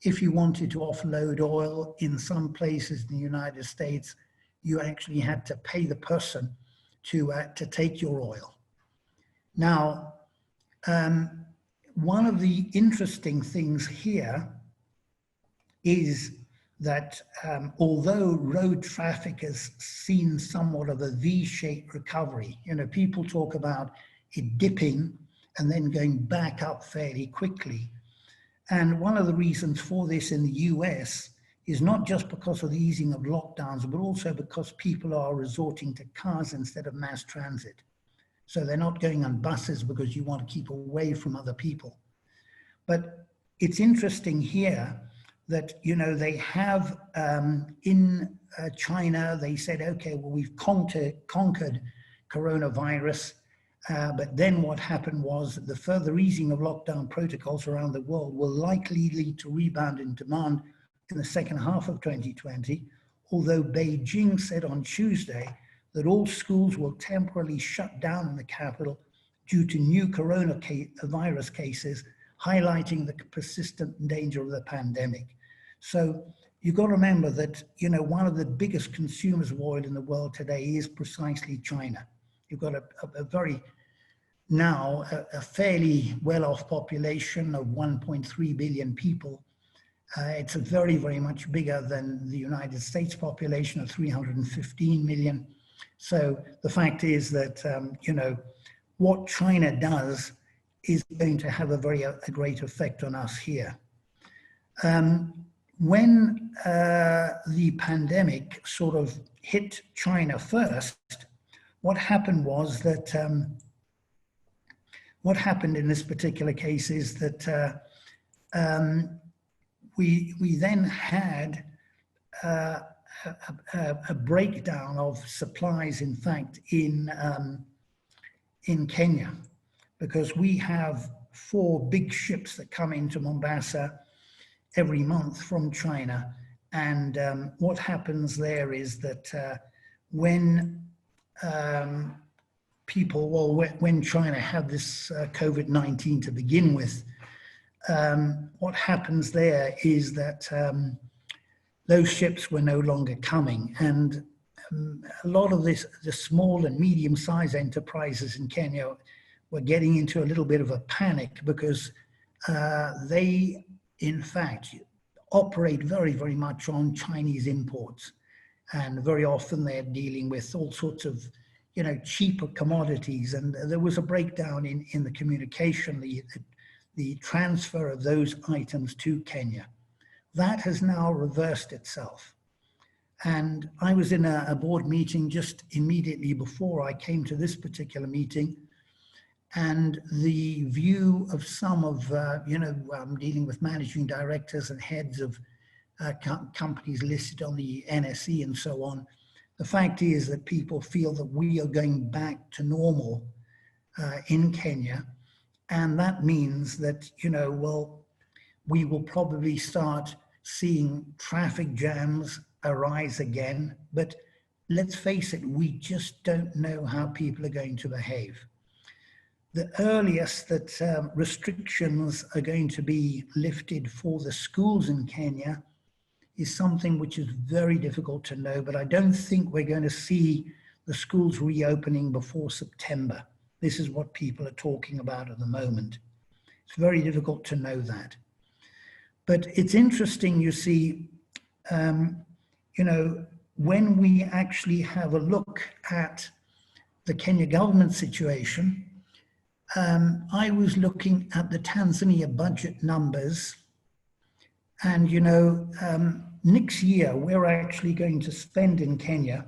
if you wanted to offload oil in some places in the United States, you actually had to pay the person to take your oil. Now, one of the interesting things here is that although road traffic has seen somewhat of a V-shaped recovery, you know, people talk about it dipping and then going back up fairly quickly. And one of the reasons for this in the US is not just because of the easing of lockdowns, but also because people are resorting to cars instead of mass transit. So they're not going on buses because you want to keep away from other people. But it's interesting here that, you know, they have in China, they said, okay, well, we've conquered coronavirus. But then what happened was the further easing of lockdown protocols around the world will likely lead to rebound in demand in the second half of 2020, although Beijing said on Tuesday that all schools will temporarily shut down in the capital due to new coronavirus cases, highlighting the persistent danger of the pandemic. So you've got to remember that, you know, one of the biggest consumers of oil in the world today is precisely China. You've got a fairly well-off population of 1.3 billion people. It's very, very much bigger than the United States population of 315 million. So the fact is that, you know, what China does is going to have a great effect on us here. When the pandemic sort of hit China first, what happened was that, what happened in this particular case is that we then had a breakdown of supplies, in fact, in Kenya, because we have 4 big ships that come into Mombasa every month from China. And what happens there is that when when China had this COVID-19 to begin with, what happens there is that those ships were no longer coming. And a lot of the small and medium-sized enterprises in Kenya were getting into a little bit of a panic because they, in fact, operate very, very much on Chinese imports. And very often they're dealing with all sorts of, you know, cheaper commodities. And there was a breakdown in the communication, the transfer of those items to Kenya. That has now reversed itself. And I was in a board meeting just immediately before I came to this particular meeting. And the view of some of, you know, dealing with managing directors and heads of companies listed on the NSE and so on, the fact is that people feel that we are going back to normal in Kenya. And that means that, you know, well, we will probably start seeing traffic jams arise again. But let's face it, we just don't know how people are going to behave. The earliest that restrictions are going to be lifted for the schools in Kenya is something which is very difficult to know, but I don't think we're going to see the schools reopening before September. This is what people are talking about at the moment. It's very difficult to know that. But it's interesting, you see, you know, when we actually have a look at the Kenya government situation, I was looking at the Tanzania budget numbers And, next year, we're actually going to spend in Kenya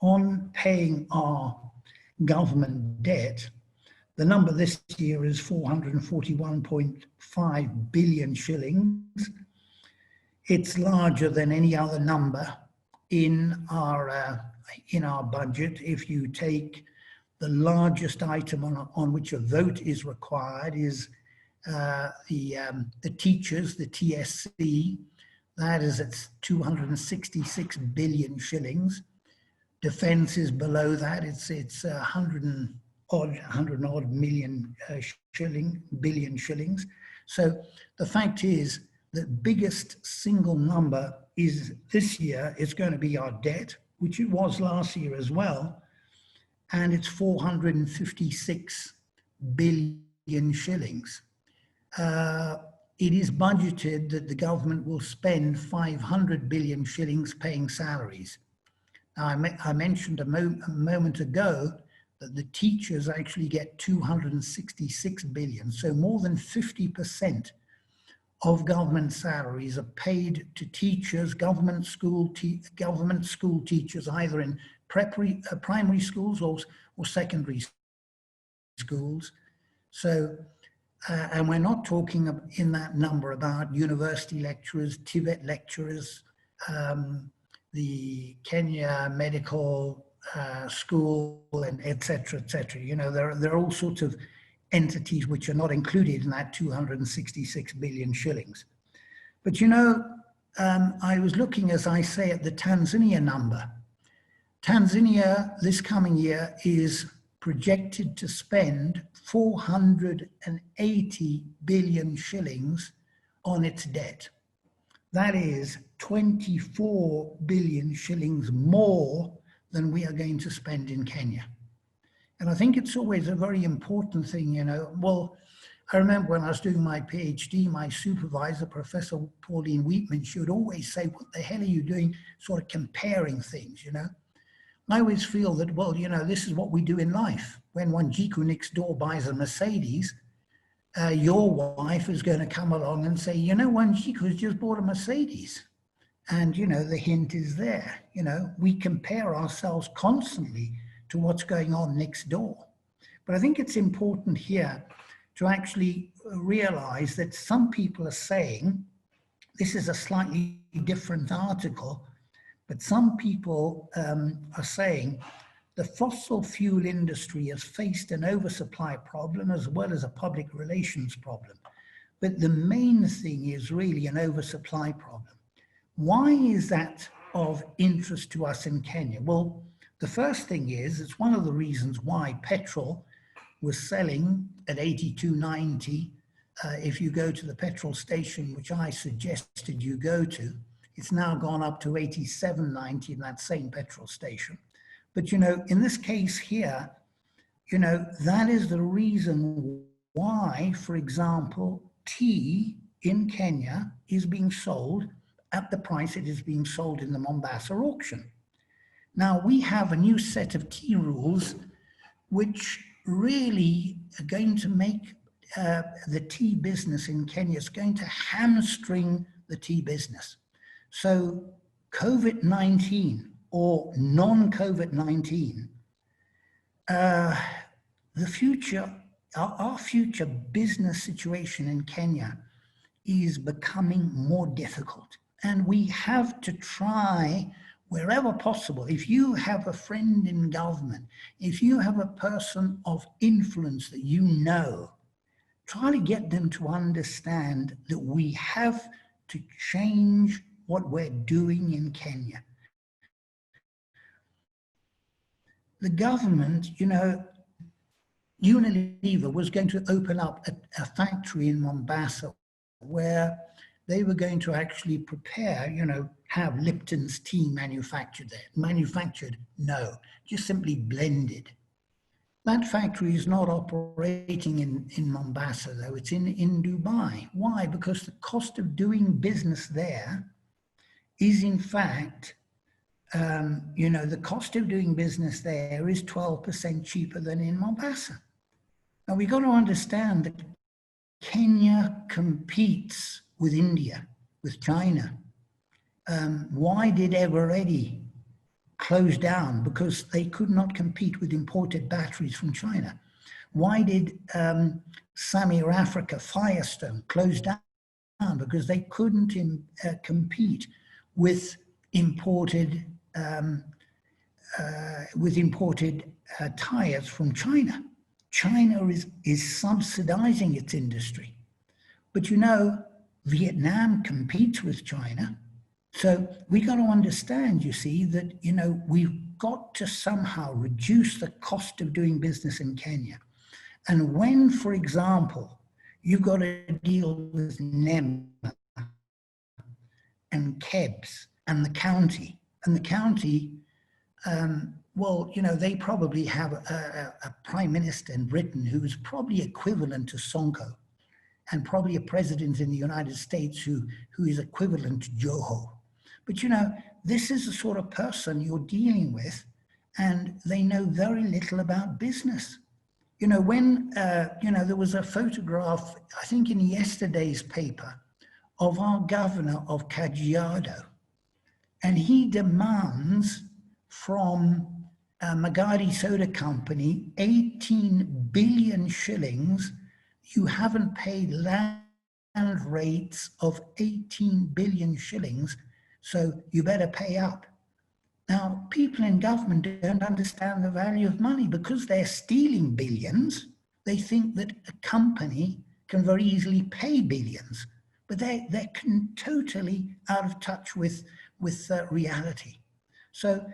on paying our government debt. The number this year is 441.5 billion shillings. It's larger than any other number in our budget. If you take the largest item on which a vote is required is the teachers, the TSC, that is at 266 billion shillings. Defense is below that, it's 100 odd million billion shillings. So the fact is the biggest single number is this year is going to be our debt, which it was last year as well, and it's 456 billion shillings. It is budgeted that the government will spend 500 billion shillings paying salaries. Now, I mentioned a moment ago that the teachers actually get 266 billion, so more than 50% of government salaries are paid to teachers, government school teachers, either in primary schools or secondary schools. So, and we're not talking in that number about university lecturers, Tibet lecturers, the Kenya Medical School, and et cetera, et cetera. There are all sorts of entities which are not included in that 266 billion shillings. But I was looking, as I say, at the Tanzania number. Tanzania this coming year is projected to spend 480 billion shillings on its debt. That is 24 billion shillings more than we are going to spend in Kenya. And I think it's always a very important thing, Well, I remember when I was doing my PhD, my supervisor, Professor Pauline Wheatman, she would always say, what the hell are you doing, sort of comparing things, I always feel that, well, this is what we do in life. When Wanjiku next door buys a Mercedes, your wife is going to come along and say, Wanjiku's just bought a Mercedes. And, the hint is there. We compare ourselves constantly to what's going on next door. But I think it's important here to actually realize that some people are saying, this is a slightly different article, but some people are saying the fossil fuel industry has faced an oversupply problem as well as a public relations problem. But the main thing is really an oversupply problem. Why is that of interest to us in Kenya? Well, the first thing is, it's one of the reasons why petrol was selling at 82.90. If you go to the petrol station, which I suggested you go to, it's now gone up to 87.90 in that same petrol station. But, in this case here, that is the reason why, for example, tea in Kenya is being sold at the price it is being sold in the Mombasa auction. Now, we have a new set of tea rules which really are going to make the tea business in Kenya, is going to hamstring the tea business. So COVID-19 or non-COVID-19, the future, our future business situation in Kenya is becoming more difficult. And we have to try wherever possible. If you have a friend in government, if you have a person of influence that try to get them to understand that we have to change what we're doing in Kenya. The government, Unilever was going to open up a factory in Mombasa where they were going to actually prepare, have Lipton's tea manufactured there. Manufactured? No, just simply blended. That factory is not operating in Mombasa, though. It's in Dubai. Why? Because the cost of doing business there is, in fact, the cost of doing business there is 12% cheaper than in Mombasa. Now, we've got to understand that Kenya competes with India. with China. Why did Eveready close down? Because they could not compete with imported batteries from China. Why did Samir Africa, Firestone, close down? Because they couldn't compete with imported tires from China. China is subsidizing its industry. But you know, Vietnam competes with China. So we got to understand, you see, that, you know, we've got to somehow reduce the cost of doing business in Kenya. And when, for example, you've got to deal with NEMA and KEBS and the county, well, you know, they probably have a prime minister in Britain who's probably equivalent to Sonko, and probably a president in the United States who is equivalent to Joho. But, you know, this is the sort of person you're dealing with, and they know very little about business. You know, when, you know, there was a photograph, I think in yesterday's paper, of our governor of Kajiado, and he demands from Magadi Soda Company 18 billion shillings. You haven't paid land rates of 18 billion shillings, so you better pay up. Now, people in government don't understand the value of money because they're stealing billions. They think that a company can very easily pay billions, but they're totally out of touch with reality. So,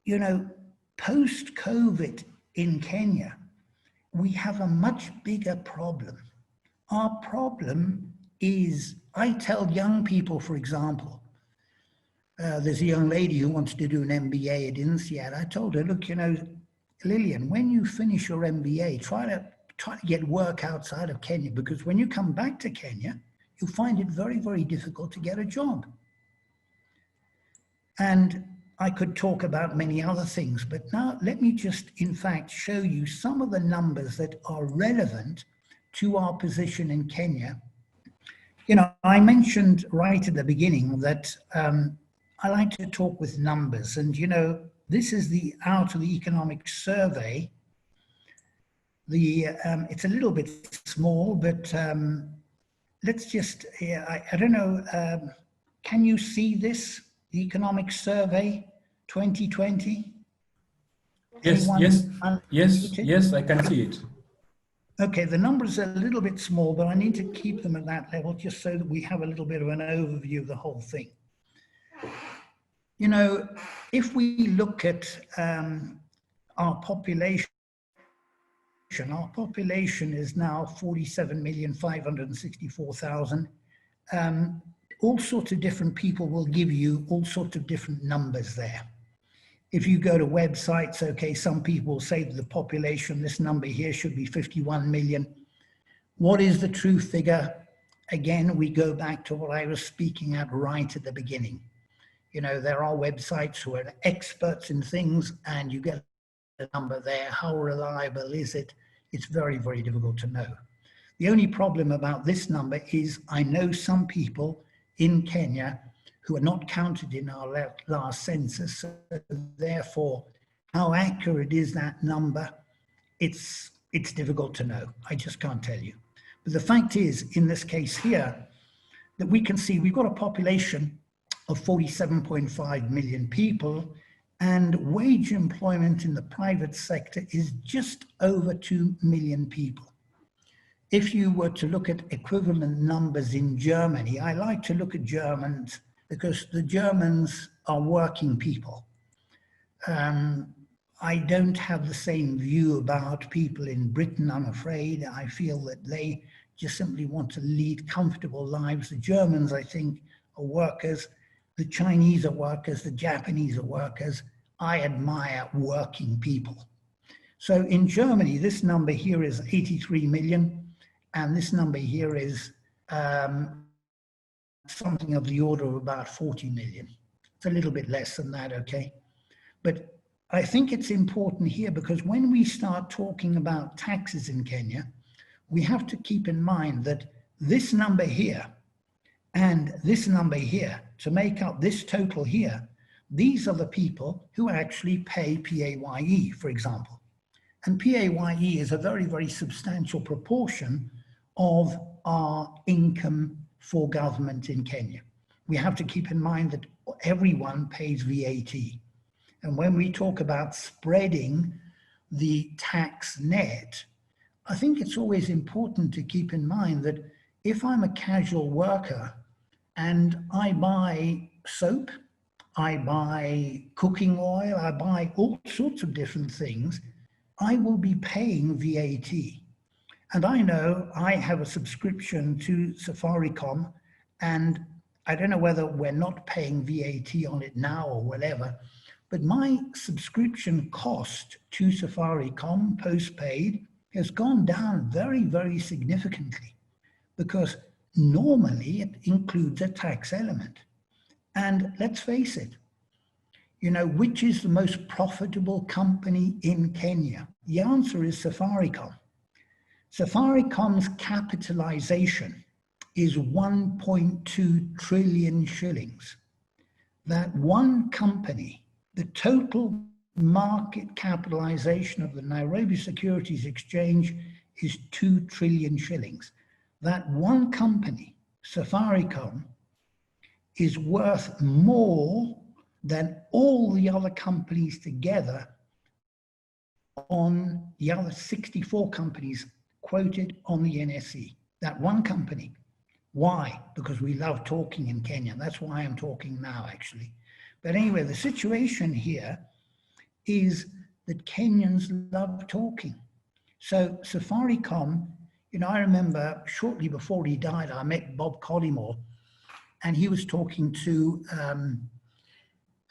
you know, post-COVID in Kenya, we have a much bigger problem. Our problem is, I tell young people, for example, there's a young lady who wants to do an MBA at INSEAD. I told her, look, you know, Lillian, when you finish your MBA, try to get work outside of Kenya, because when you come back to Kenya, you'll find it very, very difficult to get a job. And I could talk about many other things, but now let me just, in fact, show you some of the numbers that are relevant to our position in Kenya. You know, I mentioned right at the beginning that I like to talk with numbers, and, you know, this is out of the economic survey. It's a little bit small, but let's just, I don't know, can you see this? The economic survey 2020? Yes, yes, I can see it. Okay, the numbers are a little bit small, but I need to keep them at that level just so that we have a little bit of an overview of the whole thing. You know, if we look at our population is now 47,564,000. All sorts of different people will give you all sorts of different numbers there. If you go to websites, okay, some people say that the population, this number here should be 51 million. What is the true figure? Again, we go back to what I was speaking at right at the beginning. You know, there are websites who are experts in things, and you get a number there. How reliable is it? It's very, very difficult to know. The only problem about this number is I know some people in Kenya who are not counted in our last census, so therefore, how accurate is that number? It's difficult to know. I just can't tell you. But the fact is, in this case here, that we can see we've got a population of 47.5 million people, and wage employment in the private sector is just over 2 million people. If you were to look at equivalent numbers in Germany, I like to look at Germans because the Germans are working people. I don't have the same view about people in Britain, I'm afraid. I feel that they just simply want to lead comfortable lives. The Germans, I think, are workers. The Chinese are workers. The Japanese are workers. I admire working people. So in Germany, this number here is 83 million. And this number here is something of the order of about 40 million. It's a little bit less than that, okay? But I think it's important here because when we start talking about taxes in Kenya, we have to keep in mind that this number here And this number here, to make up this total here, these are the people who actually pay PAYE, for example. And PAYE is a very, very substantial proportion of our income for government in Kenya. We have to keep in mind that everyone pays VAT. And when we talk about spreading the tax net, I think it's always important to keep in mind that if I'm a casual worker and I buy soap, I buy cooking oil, I buy all sorts of different things, I will be paying VAT. And I know I have a subscription to Safaricom, and I don't know whether we're not paying VAT on it now or whatever, but my subscription cost to Safaricom postpaid has gone down very, very significantly, because normally it includes a tax element. And let's face it, you know, which is the most profitable company in Kenya? The answer is Safaricom. Safaricom's capitalization is 1.2 trillion shillings. That one company, the total market capitalization of the Nairobi Securities Exchange is 2 trillion shillings. That one company, Safaricom, is worth more than all the other companies together on the other 64 companies quoted on the NSE. That one company. Why? Because we love talking in Kenya. That's why I'm talking now, actually. But anyway, the situation here is that Kenyans love talking. So Safaricom, you know, I remember shortly before he died, I met Bob Collymore, and he was talking to,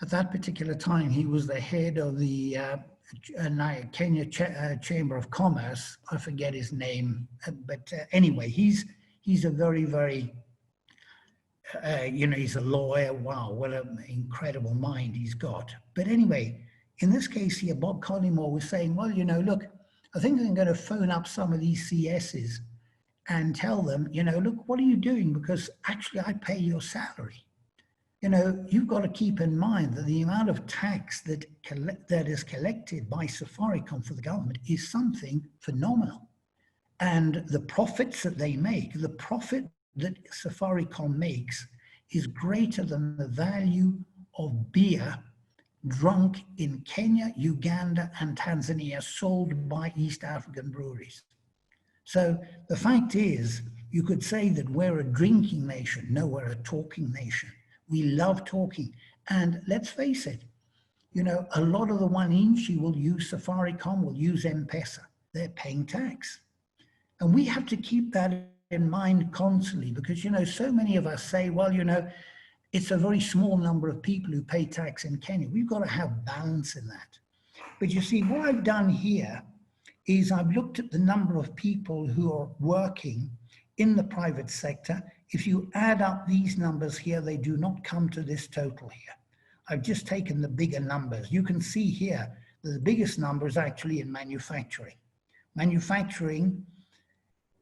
at that particular time, he was the head of the Kenya Chamber of Commerce. I forget his name, but anyway, he's a very, very, you know, he's a lawyer. Wow, what an incredible mind he's got. But anyway, in this case here, Bob Collymore was saying, well, you know, look, I think I'm going to phone up some of these CSs and tell them, you know, look, what are you doing? Because actually I pay your salary. You know, you've got to keep in mind that the amount of tax that is collected by Safaricom for the government is something phenomenal. And the profits that they make, the profit that Safaricom makes is greater than the value of beer drunk in Kenya, Uganda, and Tanzania, sold by East African breweries. So the fact is, you could say that we're a drinking nation. No, we're a talking nation. We love talking. And let's face it, you know, a lot of the one-inchi will use Safaricom, will use M-Pesa. They're paying tax. And we have to keep that in mind constantly, because, you know, so many of us say, well, you know, it's a very small number of people who pay tax in Kenya. We've got to have balance in that. But you see, what I've done here is I've looked at the number of people who are working in the private sector. If you add up these numbers here, they do not come to this total here. I've just taken the bigger numbers. You can see here that the biggest number is actually in manufacturing. Manufacturing,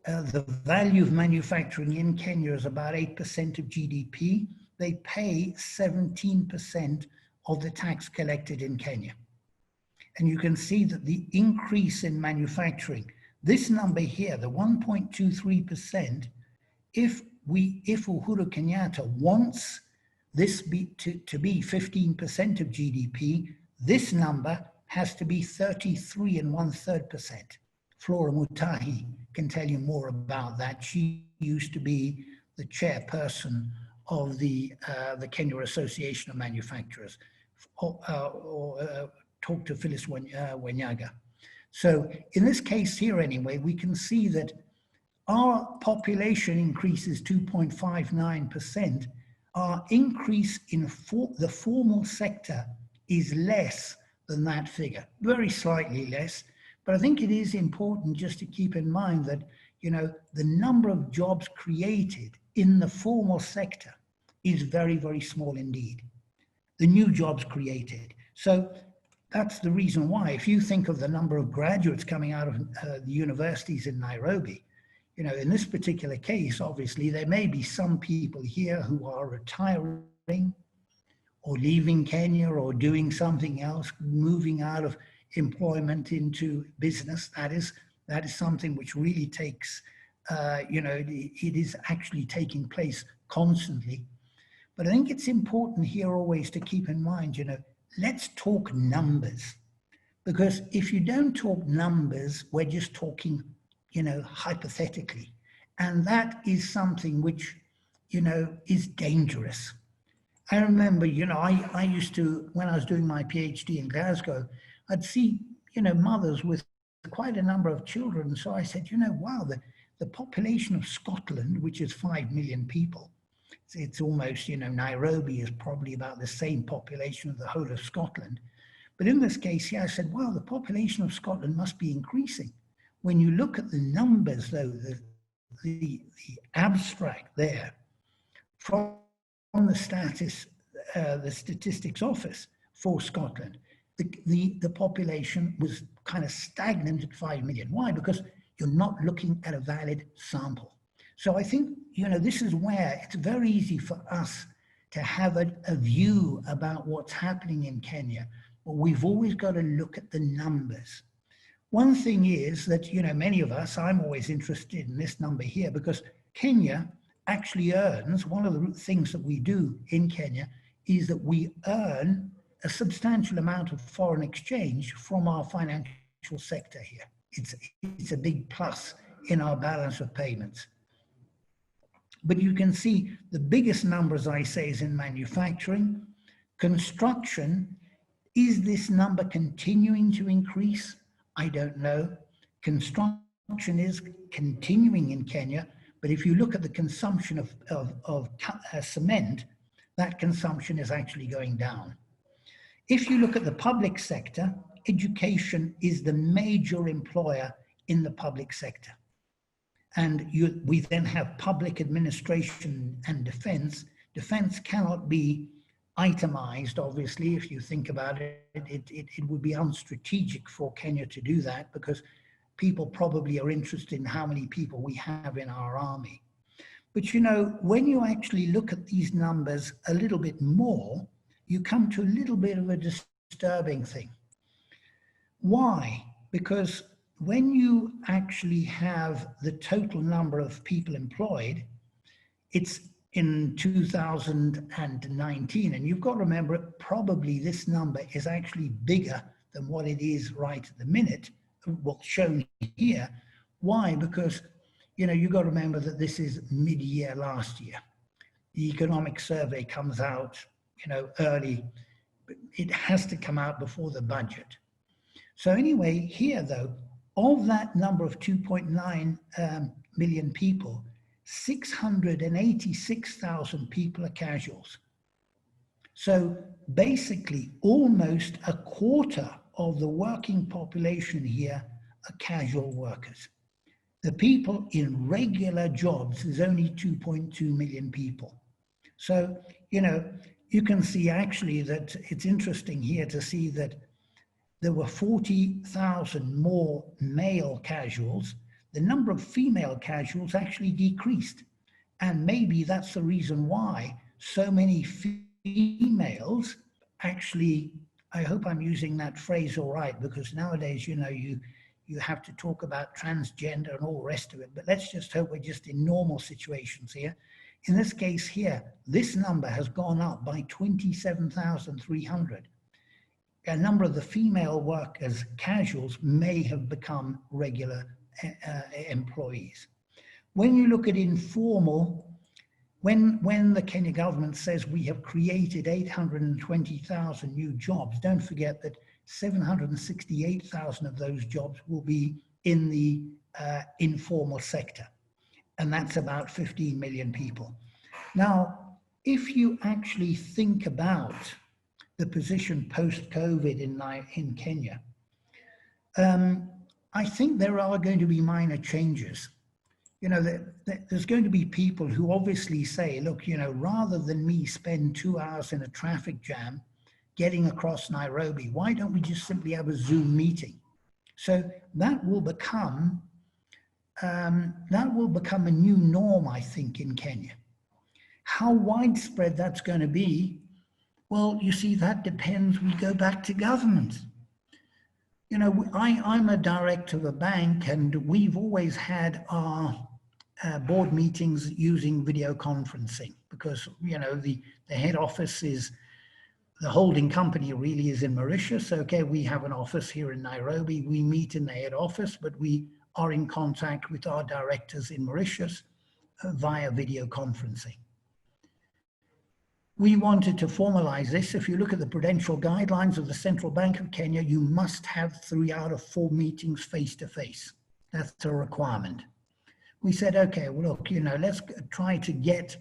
the value of manufacturing in Kenya is about 8% of GDP. They pay 17% of the tax collected in Kenya. And you can see that the increase in manufacturing, this number here, the 1.23%, if Uhuru Kenyatta wants this to be 15% of GDP, this number has to be 33 1/3%. Flora Mutahi can tell you more about that. She used to be the chairperson of the Kenya Association of Manufacturers, talk to Phyllis Wenyaga. So in this case here anyway, we can see that our population increases 2.59%. Our increase in the formal sector is less than that figure, very slightly less. But I think it is important just to keep in mind that, you know, the number of jobs created in the formal sector is very, very small indeed. The new jobs created. So that's the reason why, if you think of the number of graduates coming out of the universities in Nairobi, you know, in this particular case, obviously, there may be some people here who are retiring or leaving Kenya or doing something else, moving out of employment into business. That is something which really takes, you know, it is actually taking place constantly. But I think it's important here always to keep in mind, you know, let's talk numbers. Because if you don't talk numbers, we're just talking, you know, hypothetically. And that is something which, you know, is dangerous. I remember, you know, I used to, when I was doing my PhD in Glasgow, I'd see, you know, mothers with quite a number of children. So I said, you know, wow, the population of Scotland, which is 5 million people, it's almost, you know, Nairobi is probably about the same population of the whole of Scotland. But in this case, yeah, I said, well, the population of Scotland must be increasing. When you look at the numbers, though, the abstract there from the statistics office for Scotland, the population was kind of stagnant at 5 million. Why? Because you're not looking at a valid sample. So I think, you know, this is where it's very easy for us to have a view about what's happening in Kenya. But we've always got to look at the numbers. One thing is that, you know, many of us, I'm always interested in this number here because Kenya actually earns, one of the things that we do in Kenya is that we earn a substantial amount of foreign exchange from our financial sector here. It's a big plus in our balance of payments. But you can see the biggest number, as I say, is in manufacturing, construction. Is this number continuing to increase? I don't know. Construction is continuing in Kenya, but if you look at the consumption of cement, that consumption is actually going down. If you look at the public sector, education is the major employer in the public sector. And we then have public administration and defense. Defense cannot be itemized, obviously. If you think about it, it would be unstrategic for Kenya to do that because people probably are interested in how many people we have in our army. But you know, when you actually look at these numbers a little bit more, you come to a little bit of a disturbing thing. Why? Because when you actually have the total number of people employed, it's in 2019, and you've got to remember, probably this number is actually bigger than what it is right at the minute, what's shown here. Why? Because, you know, you've got to remember that this is mid-year last year. The economic survey comes out, you know, early. It has to come out before the budget. So anyway, here though, of that number of 2.9 million people, 686,000 people are casuals. So basically, almost a quarter of the working population here are casual workers. The people in regular jobs is only 2.2 million people. So, you know, you can see actually that it's interesting here to see that there were 40,000 more male casuals. The number of female casuals actually decreased. And maybe that's the reason why so many females actually, I hope I'm using that phrase all right, because nowadays, you know, you have to talk about transgender and all the rest of it, but let's just hope we're just in normal situations here. In this case here, this number has gone up by 27,300. A number of the female workers, casuals, may have become regular employees. When you look at informal, when the Kenya government says we have created 820,000 new jobs, don't forget that 768,000 of those jobs will be in the informal sector. And that's about 15 million people. Now, if you actually think about the position post-COVID in Kenya, I think there are going to be minor changes. You know, there's going to be people who obviously say, look, you know, rather than me spend 2 hours in a traffic jam getting across Nairobi, why don't we just simply have a Zoom meeting? So that will become that will become a new norm, I think, in Kenya. How widespread that's going to be, well, you see, that depends. We go back to government. You know, I'm a director of a bank, and we've always had our board meetings using video conferencing because, you know, the head office is, the holding company really is in Mauritius. Okay, we have an office here in Nairobi. We meet in the head office, but we are in contact with our directors in Mauritius via video conferencing. We wanted to formalize this. If you look at the prudential guidelines of the Central Bank of Kenya, you must have 3 out of 4 meetings face-to-face. That's a requirement. We said, okay, well, look, you know, let's try to get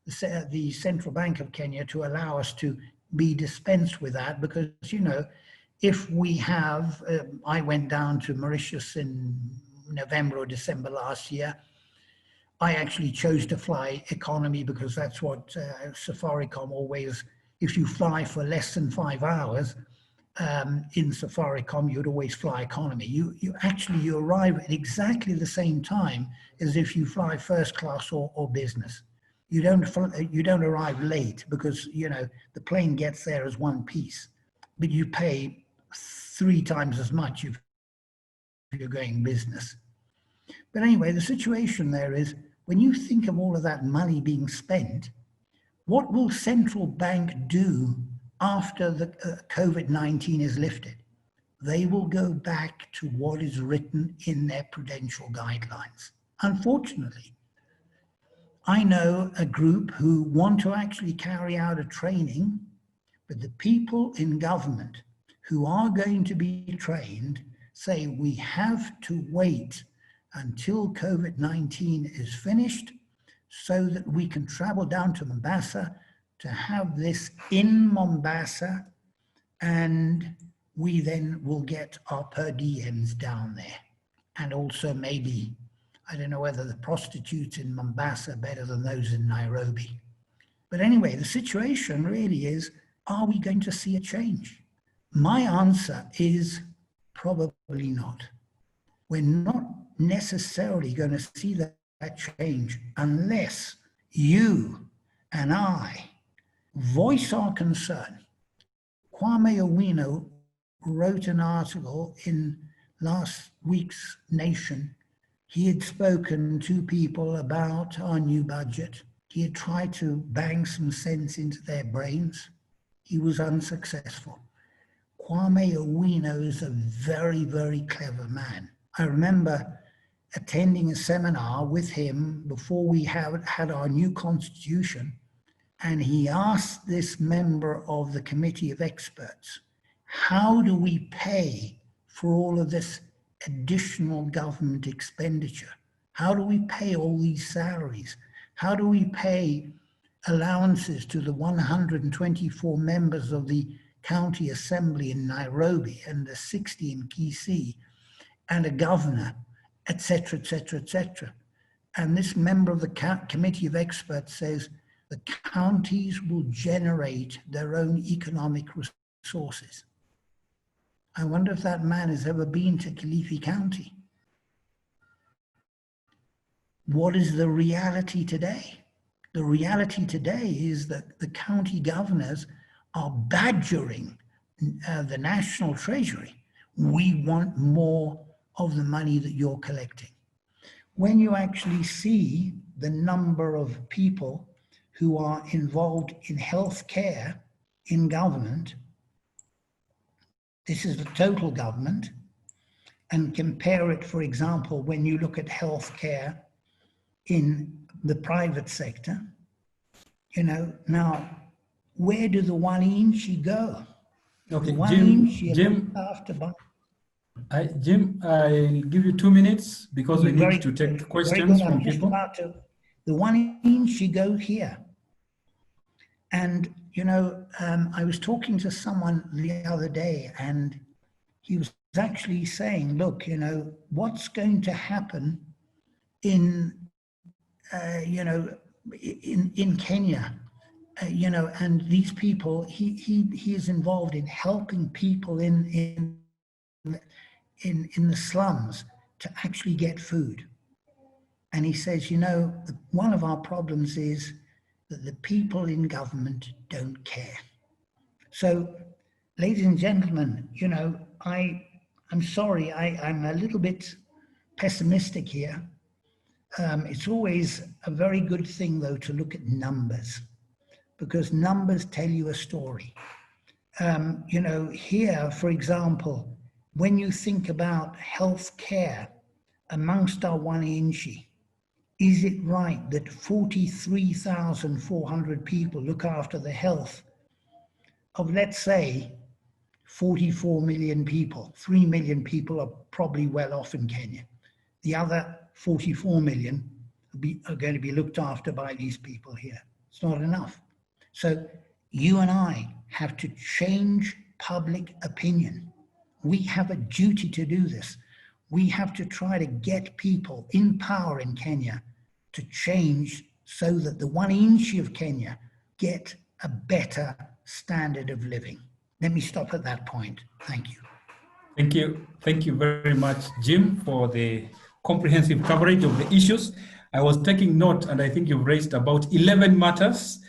the Central Bank of Kenya to allow us to be dispensed with that, because, you know, if we have, I went down to Mauritius in November or December last year. I actually chose to fly economy because that's what Safaricom always, if you fly for less than 5 hours in Safaricom, you'd always fly economy. You arrive at exactly the same time as if you fly first class or business. You don't arrive late because, you know, the plane gets there as one piece, but you pay 3 times as much if you're going business. But anyway, the situation there is, when you think of all of that money being spent, what will central bank do after the COVID-19 is lifted? They will go back to what is written in their prudential guidelines. Unfortunately, I know a group who want to actually carry out a training, but the people in government who are going to be trained say we have to wait until COVID-19 is finished so that we can travel down to Mombasa to have this in Mombasa, and we then will get our per diems down there. And also maybe, I don't know whether the prostitutes in Mombasa are better than those in Nairobi. But anyway, the situation really is, are we going to see a change? My answer is probably not. We're not necessarily going to see that change unless you and I voice our concern. Kwame Owino wrote an article in last week's Nation. He had spoken to people about our new budget. He had tried to bang some sense into their brains. He was unsuccessful. Kwame Owino is a very, very clever man. I remember attending a seminar with him before we had our new constitution, and he asked this member of the committee of experts, how do we pay for all of this additional government expenditure? How do we pay all these salaries? How do we pay allowances to the 124 members of the county assembly in Nairobi and the 60 in Kisii and a governor, etc., etc., etc.? And this member of the committee of experts says the counties will generate their own economic resources. I wonder if that man has ever been to Kilifi County. What is the reality today? The reality today is that the county governors are badgering the National Treasury. We want more of the money that you're collecting. When you actually see the number of people who are involved in healthcare in government, this is the total government, and compare it, for example, when you look at healthcare in the private sector, you know, now, where do the wananchi go? Okay, Jim, after Jim, I'll give you 2 minutes because we need to take questions from people. The wananchi go here. And, you know, I was talking to someone the other day, and he was actually saying, look, you know, what's going to happen in, you know, in Kenya, you know, and these people, he is involved in helping people in the slums to actually get food. And he says, you know, one of our problems is that the people in government don't care. So, ladies and gentlemen, you know, I'm sorry, I'm a little bit pessimistic here. It's always a very good thing, though, to look at numbers, because numbers tell you a story. You know, here, for example, when you think about health care amongst our Wananchi, is it right that 43,400 people look after the health of, let's say, 44 million people? 3 million people are probably well off in Kenya. The other 44 million are going to be looked after by these people here. It's not enough. So you and I have to change public opinion. We have a duty to do this. We have to try to get people in power in Kenya to change so that the Wananchi of Kenya get a better standard of living. Let me stop at that point. Thank you. Thank you. Thank you very much, Jim, for the comprehensive coverage of the issues. I was taking note, and I think you've raised about 11 matters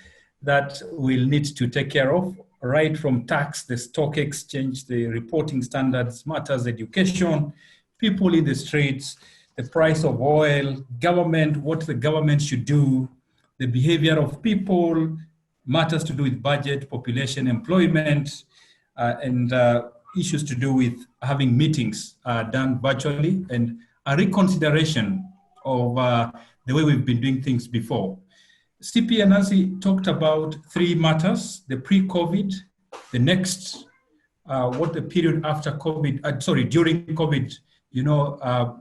that we'll need to take care of, right from tax, the stock exchange, the reporting standards, matters, education, people in the streets, the price of oil, government, what the government should do, the behavior of people, matters to do with budget, population, employment, and issues to do with having meetings done virtually, and a reconsideration of the way we've been doing things before. CP and Nancy talked about 3 matters: the pre-COVID, the next, what the period after COVID, during COVID,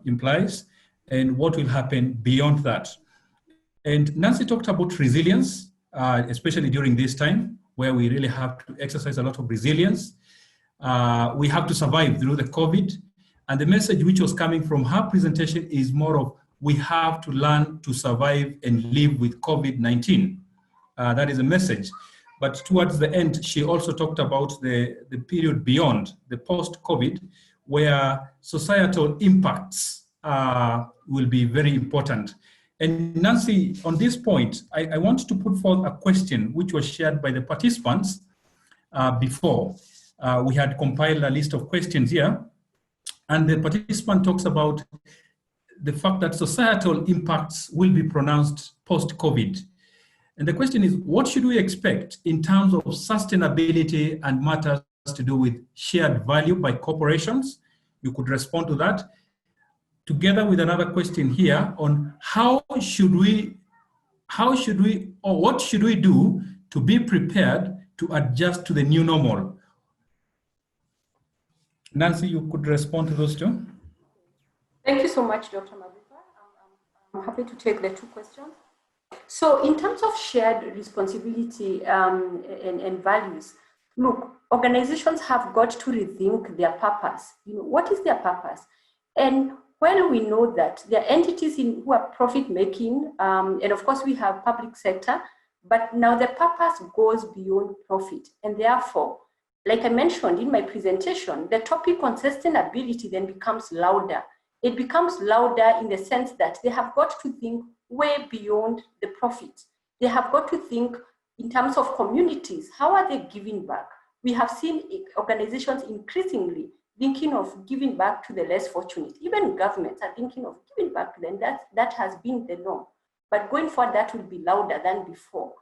implies, and what will happen beyond that. And Nancy talked about resilience, especially during this time, where we really have to exercise a lot of resilience. We have to survive through the COVID. And the message which was coming from her presentation is more of, we have to learn to survive and live with COVID-19. That is a message. But towards the end, she also talked about the period beyond, the post-COVID, where societal impacts will be very important. And Nancy, on this point, I want to put forth a question which was shared by the participants before. We had compiled a list of questions here, and the participant talks about the fact that societal impacts will be pronounced post-COVID. And the question is, what should we expect in terms of sustainability and matters to do with shared value by corporations? You could respond to that, together with another question here on what should we do to be prepared to adjust to the new normal? Nancy, you could respond to those two. Thank you so much, Dr. Mabifa. I'm happy to take the 2 questions. So in terms of shared responsibility and values, look, organizations have got to rethink their purpose. What is their purpose? And when we know that there are entities who are profit-making, and of course we have public sector, but now the purpose goes beyond profit. And therefore, like I mentioned in my presentation, the topic on sustainability then becomes louder. It becomes louder in the sense that they have got to think way beyond the profit. They have got to think in terms of communities. How are they giving back? We have seen organizations increasingly thinking of giving back to the less fortunate. Even governments are thinking of giving back to them. That has been the norm. But going forward, that will be louder than before.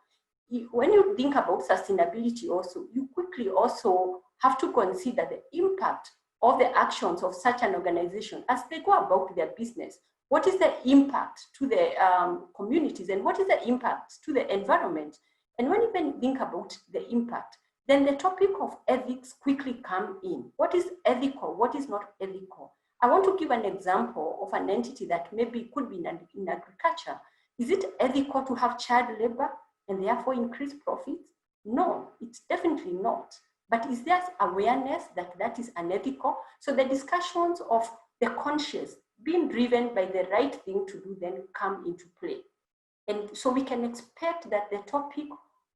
When you think about sustainability also, you quickly also have to consider the impact of the actions of such an organization as they go about their business. What is the impact to the communities, and what is the impact to the environment? And when you even think about the impact, then the topic of ethics quickly come in. What is ethical? What is not ethical? I want to give an example of an entity that maybe could be in agriculture. Is it ethical to have child labor and therefore increase profits? No, it's definitely not. But is there awareness that that is unethical? So the discussions of the conscious being driven by the right thing to do then come into play. And so we can expect that the topic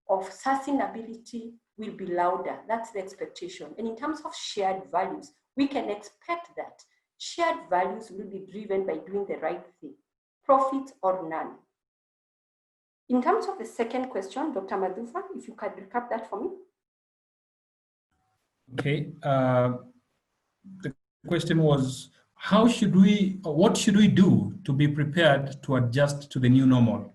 of sustainability will be louder. That's the expectation. And in terms of shared values, we can expect that shared values will be driven by doing the right thing. profit or none. In terms of the second question, Dr. Madhuva, if you could recap that for me. Okay. The question was, what should we do to be prepared to adjust to the new normal?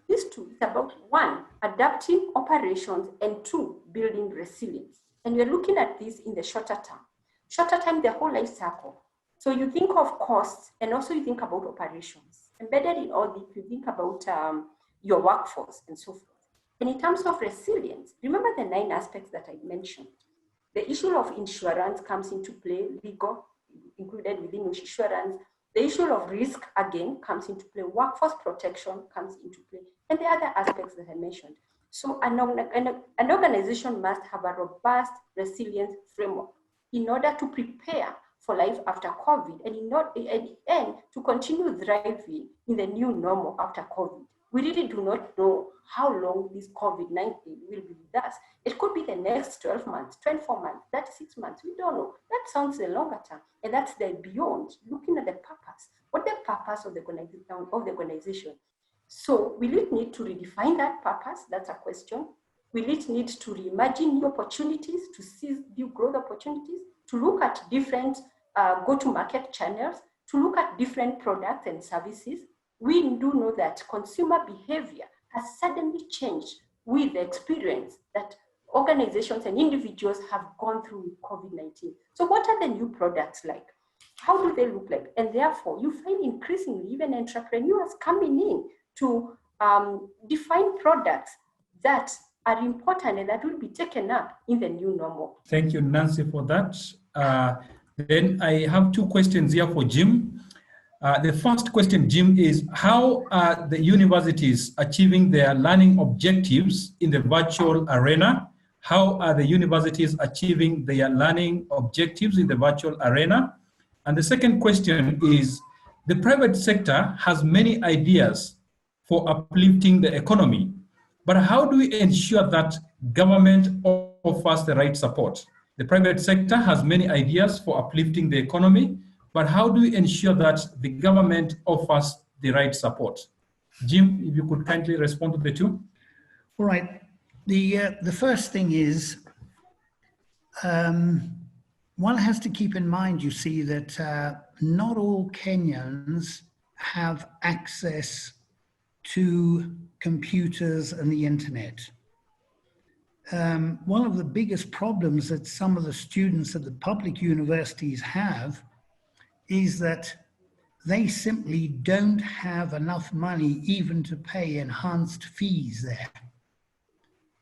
These two is about 1, adapting operations, and 2, building resilience. And we're looking at this in the shorter term. Shorter term, the whole life cycle. So you think of costs and also you think about operations. Embedded in all this, you think about your workforce and so forth. And in terms of resilience, remember the 9 aspects that I mentioned. The issue of insurance comes into play, legal included within insurance. The issue of risk, again, comes into play. Workforce protection comes into play. And the other aspects that I mentioned. So an organization must have a robust resilience framework in order to prepare for life after COVID and to continue thriving in the new normal after COVID. We really do not know how long this COVID-19 will be with us. It could be the next 12 months, 24 months, 36 months. We don't know. That sounds the longer term. And that's the beyond, looking at the purpose. What the purpose of the organization? So will it need to redefine that purpose? That's a question. Will it need to reimagine new opportunities, to seize new growth opportunities, to look at different go-to-market channels, to look at different products and services? We do know that consumer behavior has suddenly changed with the experience that organizations and individuals have gone through with COVID-19. So what are the new products like? How do they look like? And therefore, you find increasingly even entrepreneurs coming in to define products that are important and that will be taken up in the new normal. Thank you, Nancy, for that. Then I have 2 questions here for Jim. The first question, Jim, is how are the universities achieving their learning objectives in the virtual arena? How are the universities achieving their learning objectives in the virtual arena? And the second question is, the private sector has many ideas for uplifting the economy, but how do we ensure that government offers the right support? The private sector has many ideas for uplifting the economy, but how do we ensure that the government offers the right support? Jim, if you could kindly respond to the 2. All right. The first thing is, one has to keep in mind, you see, that not all Kenyans have access to computers and the internet. One of the biggest problems that some of the students at the public universities have is that they simply don't have enough money even to pay enhanced fees there.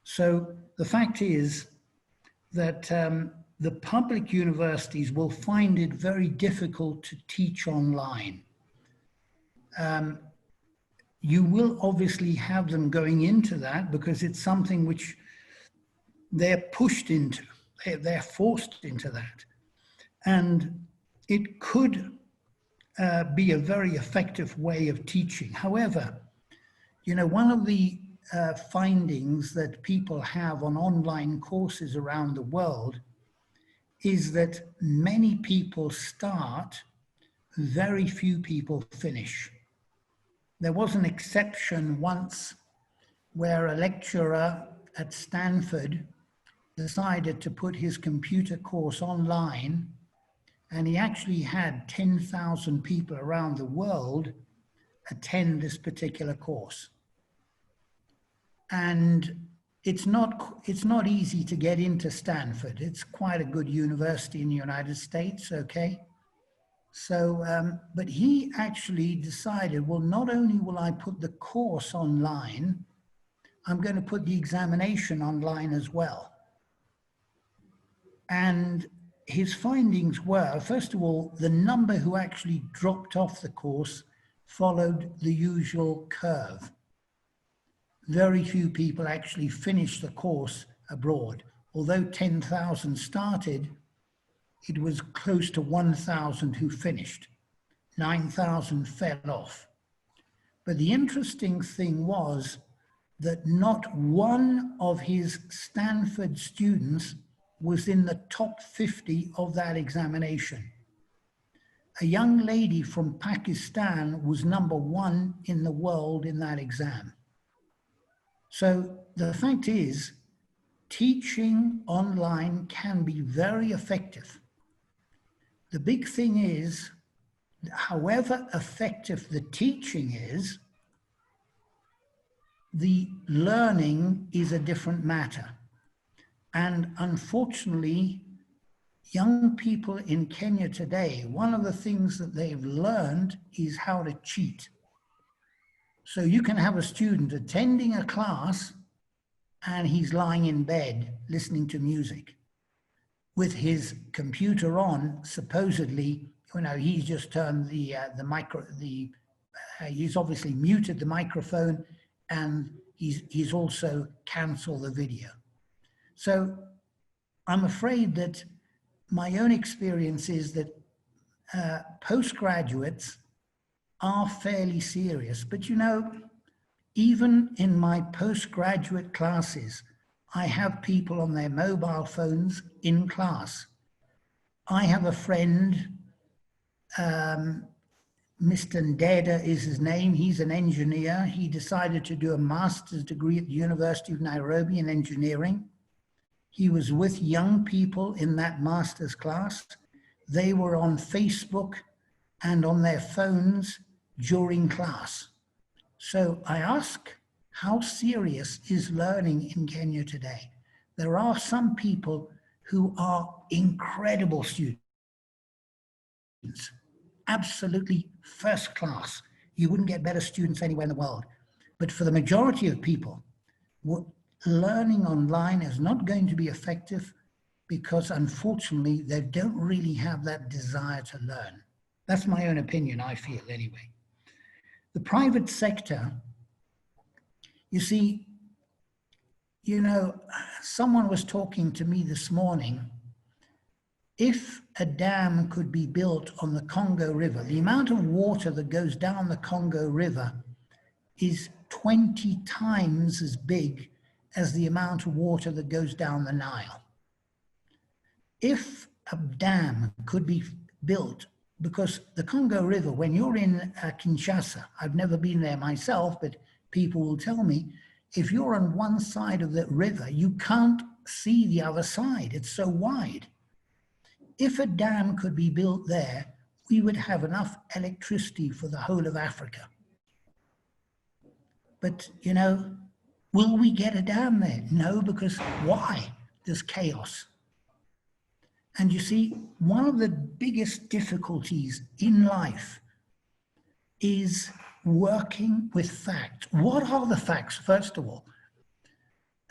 So the fact is that the public universities will find it very difficult to teach online. You will obviously have them going into that because it's something which they're pushed into, they're forced into that. And it could be a very effective way of teaching. However, you know, one of the findings that people have on online courses around the world is that many people start, very few people finish. There was an exception once where a lecturer at Stanford decided to put his computer course online, and he actually had 10,000 people around the world attend this particular course. And it's not easy to get into Stanford. It's quite a good university in the United States, okay? So, but he actually decided, well, not only will I put the course online, I'm going to put the examination online as well. And his findings were, first of all, the number who actually dropped off the course followed the usual curve. Very few people actually finished the course abroad. Although 10,000 started, it was close to 1,000 who finished. 9,000 fell off. But the interesting thing was that not one of his Stanford students was in the top 50 of that examination. a young lady from Pakistan was #1 in the world in that exam. So the fact is, teaching online can be very effective. The big thing is, however effective the teaching is, the learning is a different matter. And unfortunately, young people in Kenya today, one of the things that they've learned is how to cheat. So you can have a student attending a class and he's lying in bed listening to music with his computer on, supposedly, you know, he's just turned he's obviously muted the microphone, and he's also canceled the video. So I'm afraid that my own experience is that postgraduates are fairly serious, but you know, even in my postgraduate classes, I have people on their mobile phones in class. I have a friend, Mr. Ndeda is his name. He's an engineer. He decided to do a master's degree at the University of Nairobi in engineering. He was with young people in that master's class. They were on Facebook and on their phones during class. So I ask, how serious is learning in Kenya today? There are some people who are incredible students, absolutely first class. You wouldn't get better students anywhere in the world. But for the majority of people, learning online is not going to be effective because unfortunately, they don't really have that desire to learn. That's my own opinion, I feel anyway. The private sector, you see, you know, someone was talking to me this morning. If a dam could be built on the Congo River, the amount of water that goes down the Congo River is 20 times as big as the amount of water that goes down the Nile. If a dam could be built, because the Congo River, when you're in Kinshasa, I've never been there myself, but people will tell me, if you're on one side of the river, you can't see the other side. It's so wide. If a dam could be built there, we would have enough electricity for the whole of Africa. But, you know, will we get a dam there? No, because why? There's chaos. And you see, one of the biggest difficulties in life is working with facts. What are the facts, first of all?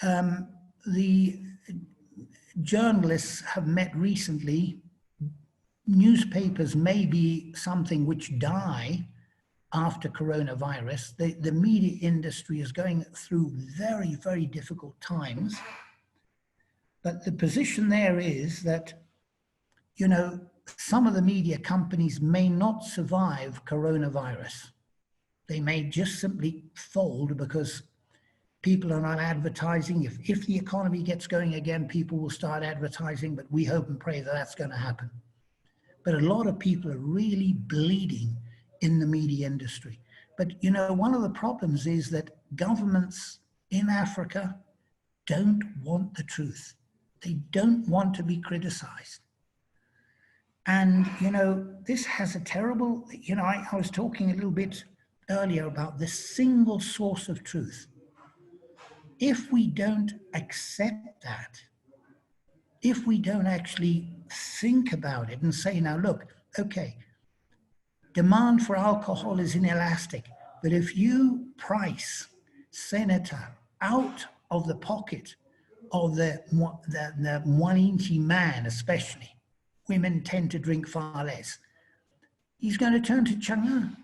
The journalists have met recently. Newspapers may be something which die after coronavirus. The media industry is going through very, very difficult times. But the position there is that, you know, some of the media companies may not survive coronavirus. They may just simply fold because people are not advertising. If the economy gets going again, people will start advertising, but we hope and pray that that's going to happen. But a lot of people are really bleeding in the media industry. But, you know, one of the problems is that governments in Africa don't want the truth. They don't want to be criticized. And, you know, this has a terrible, you know, I was talking a little bit earlier about this single source of truth. If we don't accept that, if we don't actually think about it and say, now look, okay, demand for alcohol is inelastic, but if you price senator out of the pocket of the Mwananchi man especially, women tend to drink far less, he's going to turn to Chang'an.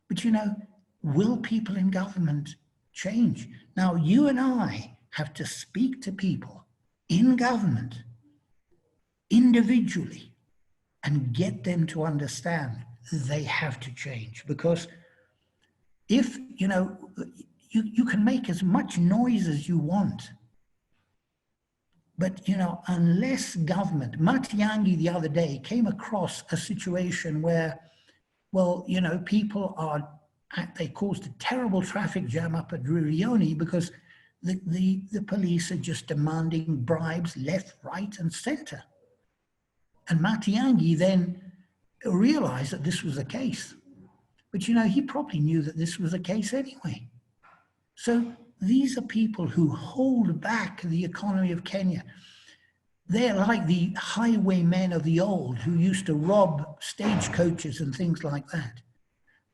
But you know, will people in government change? Now, you and I have to speak to people in government individually and get them to understand they have to change. Because if, you know, you can make as much noise as you want, But, you know, unless government, Matiangi the other day came across a situation where, well, you know, people are, they caused a terrible traffic jam up at Rurioni because the police are just demanding bribes left, right, and center. And Matiangi then realized that this was the case. But, you know, he probably knew that this was the case anyway. So these are people who hold back the economy of Kenya. They're like the highwaymen of the old who used to rob stagecoaches and things like that.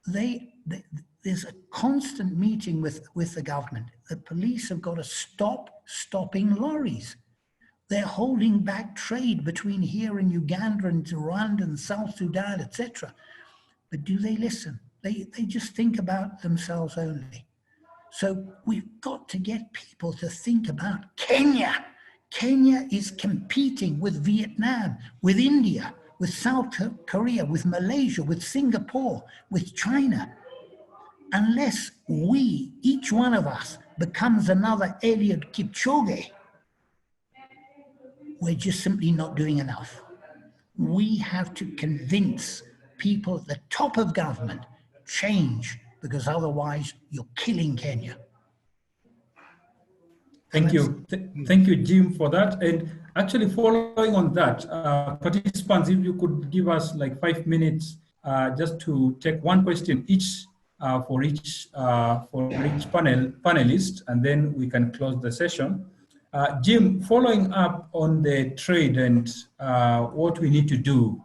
There's a constant meeting with the government. The police have got to stop stopping lorries. They're holding back trade between here and Uganda and Rwanda and South Sudan, etc. But do they listen? They just think about themselves only. So we've got to get people to think about Kenya. Kenya is competing with Vietnam, with India, with South Korea, with Malaysia, with Singapore, with China. Unless we, each one of us, becomes another Eliud Kipchoge, we're just simply not doing enough. We have to convince people at the top of government, change, because otherwise you're killing Kenya. Thank you. Thank you, Jim, for that. And actually following on that, participants, if you could give us like 5 minutes just to take one question each for each panelist, and then we can close the session. Jim, following up on the trade and what we need to do,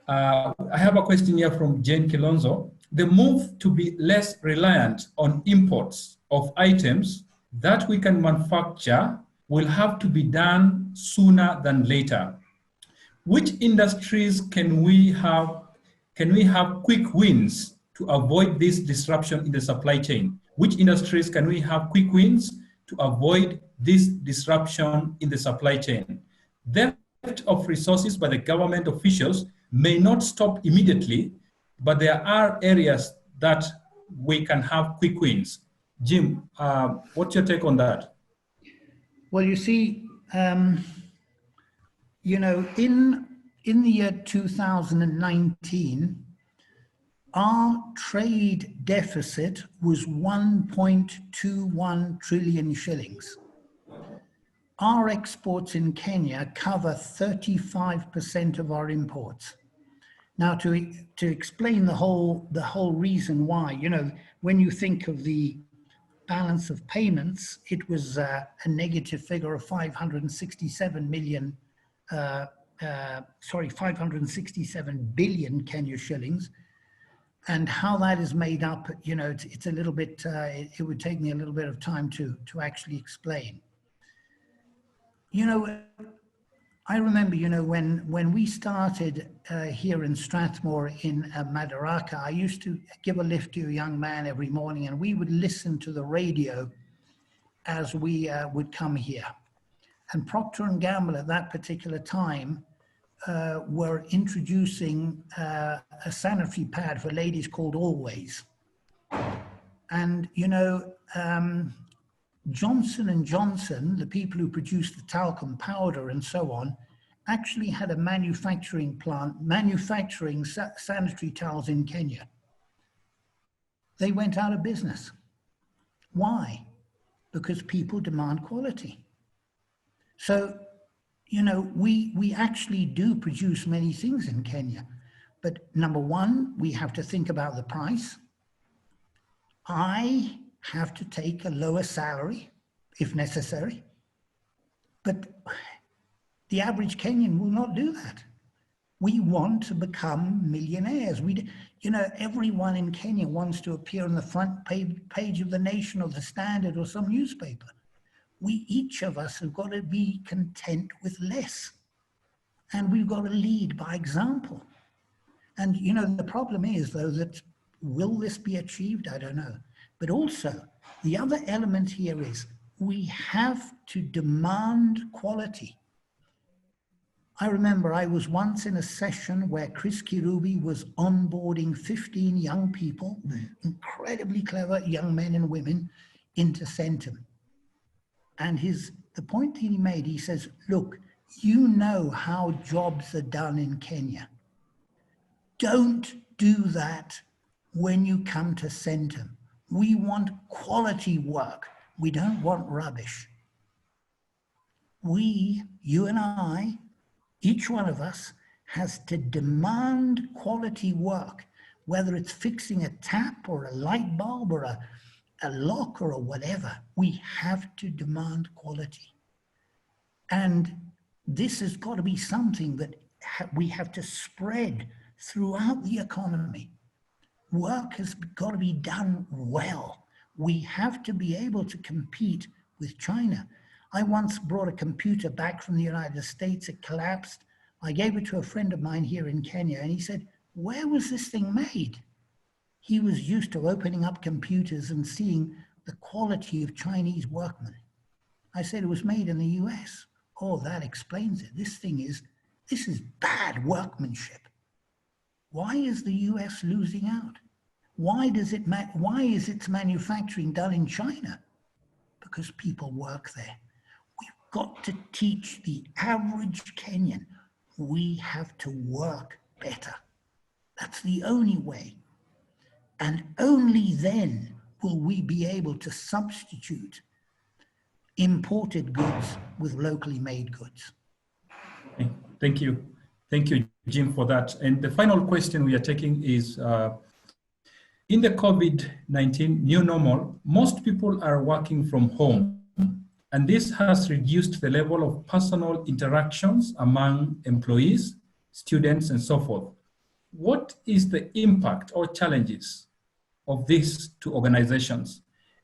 I have a question here from Jane Kilonzo. The move to be less reliant on imports of items that we can manufacture will have to be done sooner than later. Which industries can we have quick wins to avoid this disruption in the supply chain? Which industries can we have quick wins to avoid this disruption in the supply chain? Theft of resources by the government officials may not stop immediately, but there are areas that we can have quick wins. Jim, what's your take on that? Well, you see, you know, in the year 2019, our trade deficit was 1.21 trillion shillings. Our exports in Kenya cover 35% of our imports. Now, to explain the whole reason why, you know, when you think of the balance of payments, it was a negative figure of 567 billion Kenya shillings. And how that is made up, you know, it's a little bit, it would take me a little bit of time to actually explain. You know, I remember, you know, when we started here in Strathmore in Madaraka, I used to give a lift to a young man every morning, and we would listen to the radio as we would come here. And Procter & Gamble at that particular time were introducing a sanitary pad for ladies called Always. And, you know, Johnson & Johnson, the people who produced the talcum powder and so on, actually had a manufacturing plant manufacturing sanitary towels in Kenya. They went out of business. Why? Because people demand quality. So, you know, we actually do produce many things in Kenya. But number one, we have to think about the price. I have to take a lower salary if necessary. But the average Kenyan will not do that. We want to become millionaires. You know, everyone in Kenya wants to appear on the front page of The Nation or The Standard or some newspaper. Each of us have got to be content with less. And we've got to lead by example. And, you know, the problem is, though, that will this be achieved? I don't know. But also, the other element here is we have to demand quality. I remember I was once in a session where Chris Kirubi was onboarding 15 young people, incredibly clever young men and women, into Centum. And his the point that he made, he says, look, you know how jobs are done in Kenya. Don't do that when you come to Centum. We want quality work. We don't want rubbish. We, you and I, each one of us has to demand quality work, whether it's fixing a tap or a light bulb or a lock or whatever. We have to demand quality. And this has got to be something that we have to spread throughout the economy. Work has got to be done well. We have to be able to compete with China. I once brought a computer back from the United States. It collapsed. I gave it to a friend of mine here in Kenya, and he said, where was this thing made? He was used to opening up computers and seeing the quality of Chinese workmen. I said, it was made in the US. Oh, that explains it. This is bad workmanship. Why is the US losing out? Why is its manufacturing done in China? Because people work there. We've got to teach the average Kenyan, we have to work better. That's the only way. And only then will we be able to substitute imported goods with locally made goods. Thank you. Thank you, Jim, for that. And the final question we are taking is, in the COVID-19 new normal, most people are working from home, and this has reduced the level of personal interactions among employees, students, and so forth. What is the impact or challenges of this to organizations?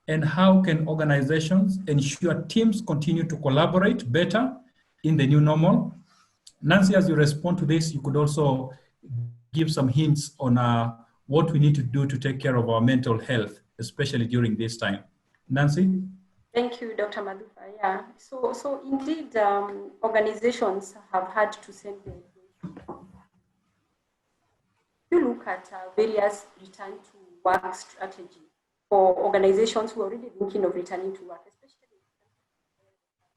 And how can organizations ensure teams continue to collaborate better in the new normal? Nancy, as you respond to this, you could also give some hints on what we need to do to take care of our mental health, especially during this time. Nancy? Thank you, Dr. Madufa. Yeah, so indeed, organizations have had to send their you look at various return to work strategy for organizations who are already thinking of returning to work, especially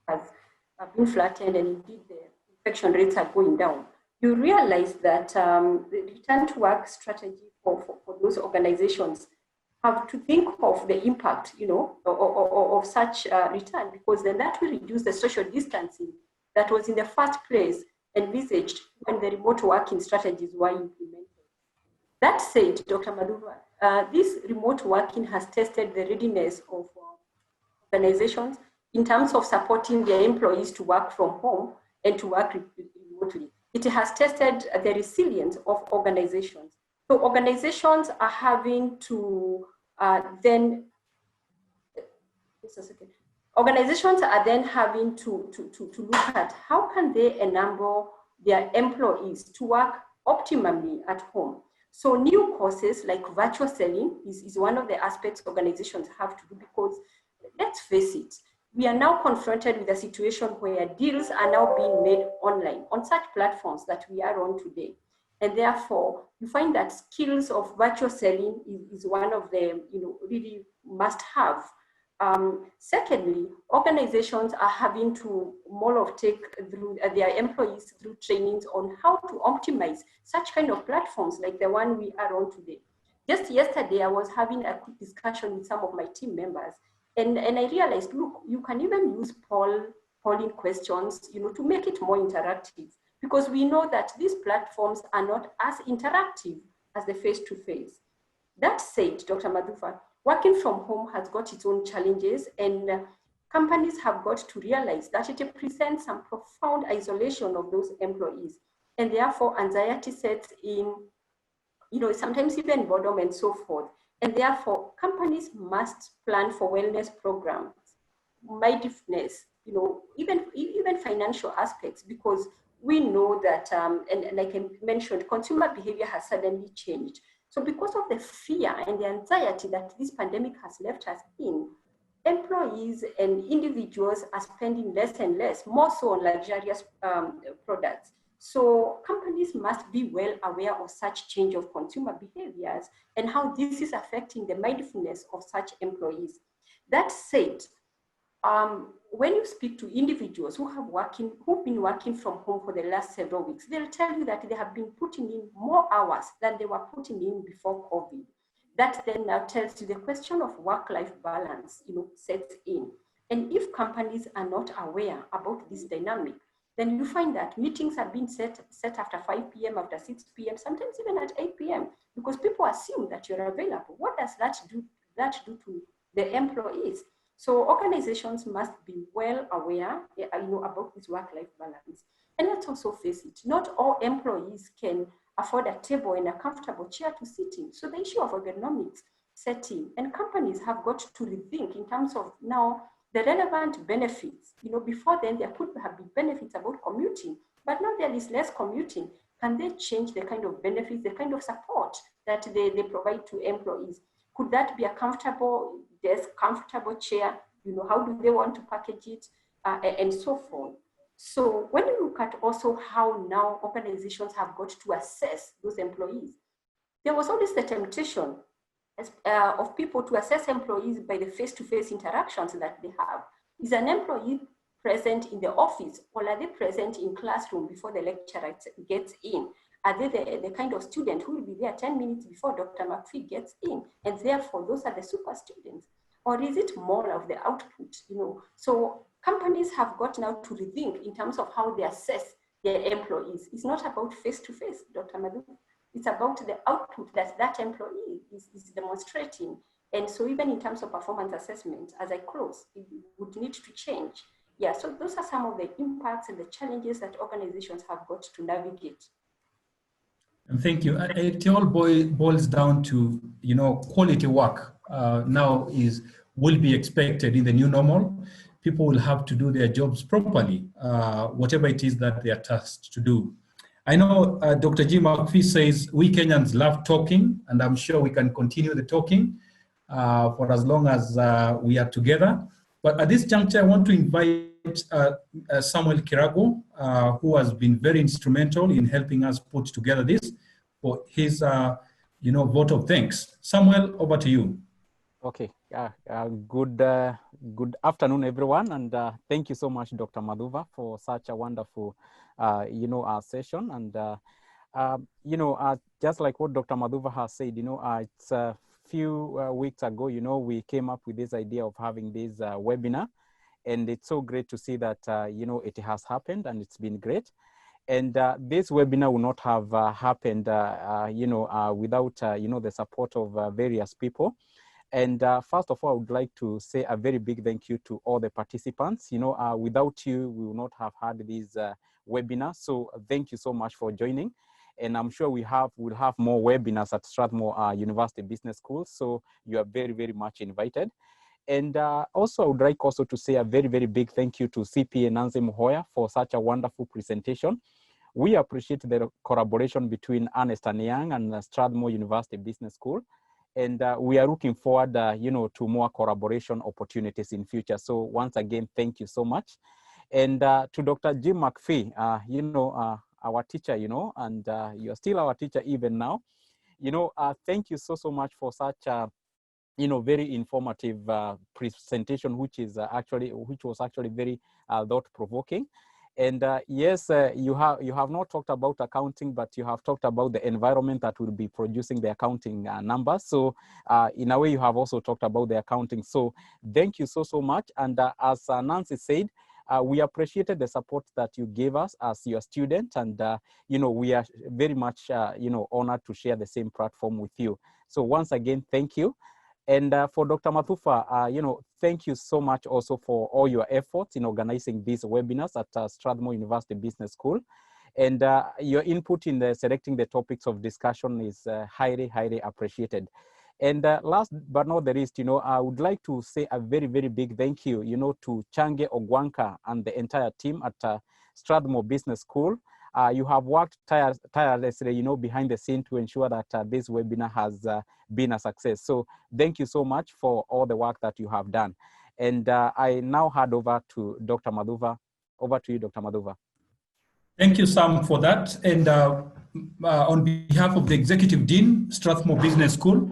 have been flattened and indeed the infection rates are going down. You realize that the return to work strategy for those organizations have to think of the impact, of such return, because then that will reduce the social distancing that was in the first place envisaged when the remote working strategies were implemented. That said, Dr. Maduva, this remote working has tested the readiness of organizations in terms of supporting their employees to work from home and to work remotely. It has tested the resilience of organizations. So organizations are having to organizations are then having to look at how can they enable their employees to work optimally at home. So new courses like virtual selling is one of the aspects organizations have to do, because let's face it, we are now confronted with a situation where deals are now being made online on such platforms that we are on today. And therefore, you find that skills of virtual selling is one of the really must have. Secondly, organizations are having to more of take through their employees through trainings on how to optimize such kind of platforms like the one we are on today. Just yesterday, I was having a quick discussion with some of my team members, and I realized, look, you can even use polling questions, to make it more interactive, because we know that these platforms are not as interactive as the face-to-face. That said, Dr. Madufa, working from home has got its own challenges, and companies have got to realize that it presents some profound isolation of those employees, and therefore anxiety sets in, sometimes even boredom and so forth. And therefore, companies must plan for wellness programs, mindfulness, even financial aspects, because we know that, and like I mentioned, consumer behavior has suddenly changed. So because of the fear and the anxiety that this pandemic has left us in, employees and individuals are spending less and less, more so on luxurious products. So companies must be well aware of such change of consumer behaviors and how this is affecting the mindfulness of such employees. That said, when you speak to individuals who've been working from home for the last several weeks, they'll tell you that they have been putting in more hours than they were putting in before COVID. That then now tells you the question of work-life balance, sets in. And if companies are not aware about this dynamic, then you find that meetings are being set after 5 p.m., after 6 p.m., sometimes even at 8 p.m., because people assume that you're available. What does that do to the employees? So organizations must be well aware, about this work-life balance. And let's also face it, not all employees can afford a table and a comfortable chair to sit in. So the issue of ergonomics set in, and companies have got to rethink in terms of now the relevant benefits. Before then there could have been benefits about commuting, but now there is less commuting. Can they change the kind of benefits, the kind of support that they provide to employees? Could that be a comfortable desk, comfortable chair? How do they want to package it, and so forth? So when you look at also how now organizations have got to assess those employees, there was always the temptation of people to assess employees by the face-to-face interactions that they have. Is an employee present in the office, or are they present in classroom before the lecturer gets in? Are they the kind of student who will be there 10 minutes before Dr. McPhee gets in, and therefore those are the super students? Or is it more of the output? So companies have got now to rethink in terms of how they assess their employees. It's not about face-to-face, Dr. Madhu. It's about the output that that employee is demonstrating. And so even in terms of performance assessment, as I close, it would need to change. Yeah, so those are some of the impacts and the challenges that organizations have got to navigate. And thank you. It all boils down to, quality work now will be expected in the new normal. People will have to do their jobs properly, whatever it is that they are tasked to do. I know Dr. G. McPhee says we Kenyans love talking, and I'm sure we can continue the talking for as long as we are together. But at this juncture, I want to invite Samuel Kirago, who has been very instrumental in helping us put together this, for his vote of thanks. Samuel, over to you. Okay, good afternoon, everyone, and thank you so much, Dr. Madhuva, for such a wonderful, session. And just like what Dr. Madhuva has said, it's a few weeks ago, we came up with this idea of having this webinar, and it's so great to see that it has happened, and it's been great. And this webinar will not have happened, without the support of various people. And first of all, I would like to say a very big thank you to all the participants. Without you, we will not have had this webinar. So thank you so much for joining. And I'm sure we'll have more webinars at Strathmore University Business School. So you are very, very much invited. And also, I would like also to say a very, very big thank you to CPA Nancy Muhoya for such a wonderful presentation. We appreciate the collaboration between Ernst & Young and Strathmore University Business School. And we are looking forward, to more collaboration opportunities in future. So once again, thank you so much. And to Dr. Jim McPhee, our teacher, and you're still our teacher even now. Thank you so much for such a, very informative presentation, which was actually very thought-provoking. And yes, you have not talked about accounting, but you have talked about the environment that will be producing the accounting numbers. So in a way, you have also talked about the accounting. So thank you so much. And as Nancy said, we appreciated the support that you gave us as your student. And, we are very much, honored to share the same platform with you. So once again, thank you. And for Dr. Mathufa, thank you so much also for all your efforts in organizing these webinars at Strathmore University Business School. And your input in selecting the topics of discussion is highly, highly appreciated. And last but not the least, I would like to say a very, very big thank you, to Change Ogwanka and the entire team at Strathmore Business School. You have worked tirelessly, behind the scene to ensure that this webinar has been a success. So thank you so much for all the work that you have done. And I now hand over to Dr. Madhuva. Over to you, Dr. Madhuva. Thank you, Sam, for that. And on behalf of the Executive Dean, Strathmore Business School,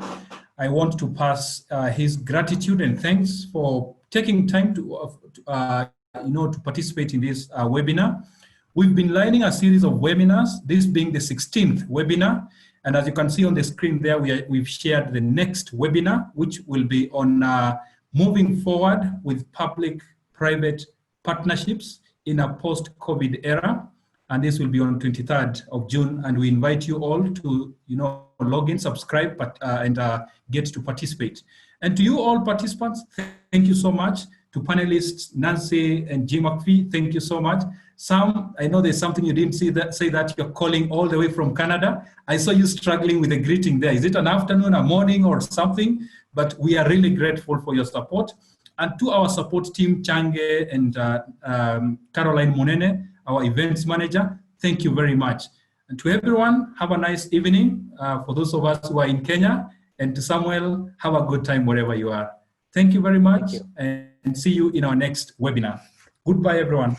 I want to pass his gratitude and thanks for taking time to participate in this webinar. We've been lining a series of webinars, this being the 16th webinar. And as you can see on the screen there, we've shared the next webinar, which will be on moving forward with public-private partnerships in a post-COVID era. And this will be on 23rd of June. And we invite you all to, log in, subscribe, and get to participate. And to you all participants, thank you so much. To panelists, Nancy and Jim McPhee, thank you so much. Sam, I know there's something you didn't say that you're calling all the way from Canada. I saw you struggling with a greeting there. Is it an afternoon, a morning, or something? But we are really grateful for your support. And to our support team, Change and Caroline Munene, our events manager, thank you very much. And to everyone, have a nice evening. For those of us who are in Kenya, and to Samuel, have a good time wherever you are. Thank you very much, and see you in our next webinar. Goodbye, everyone.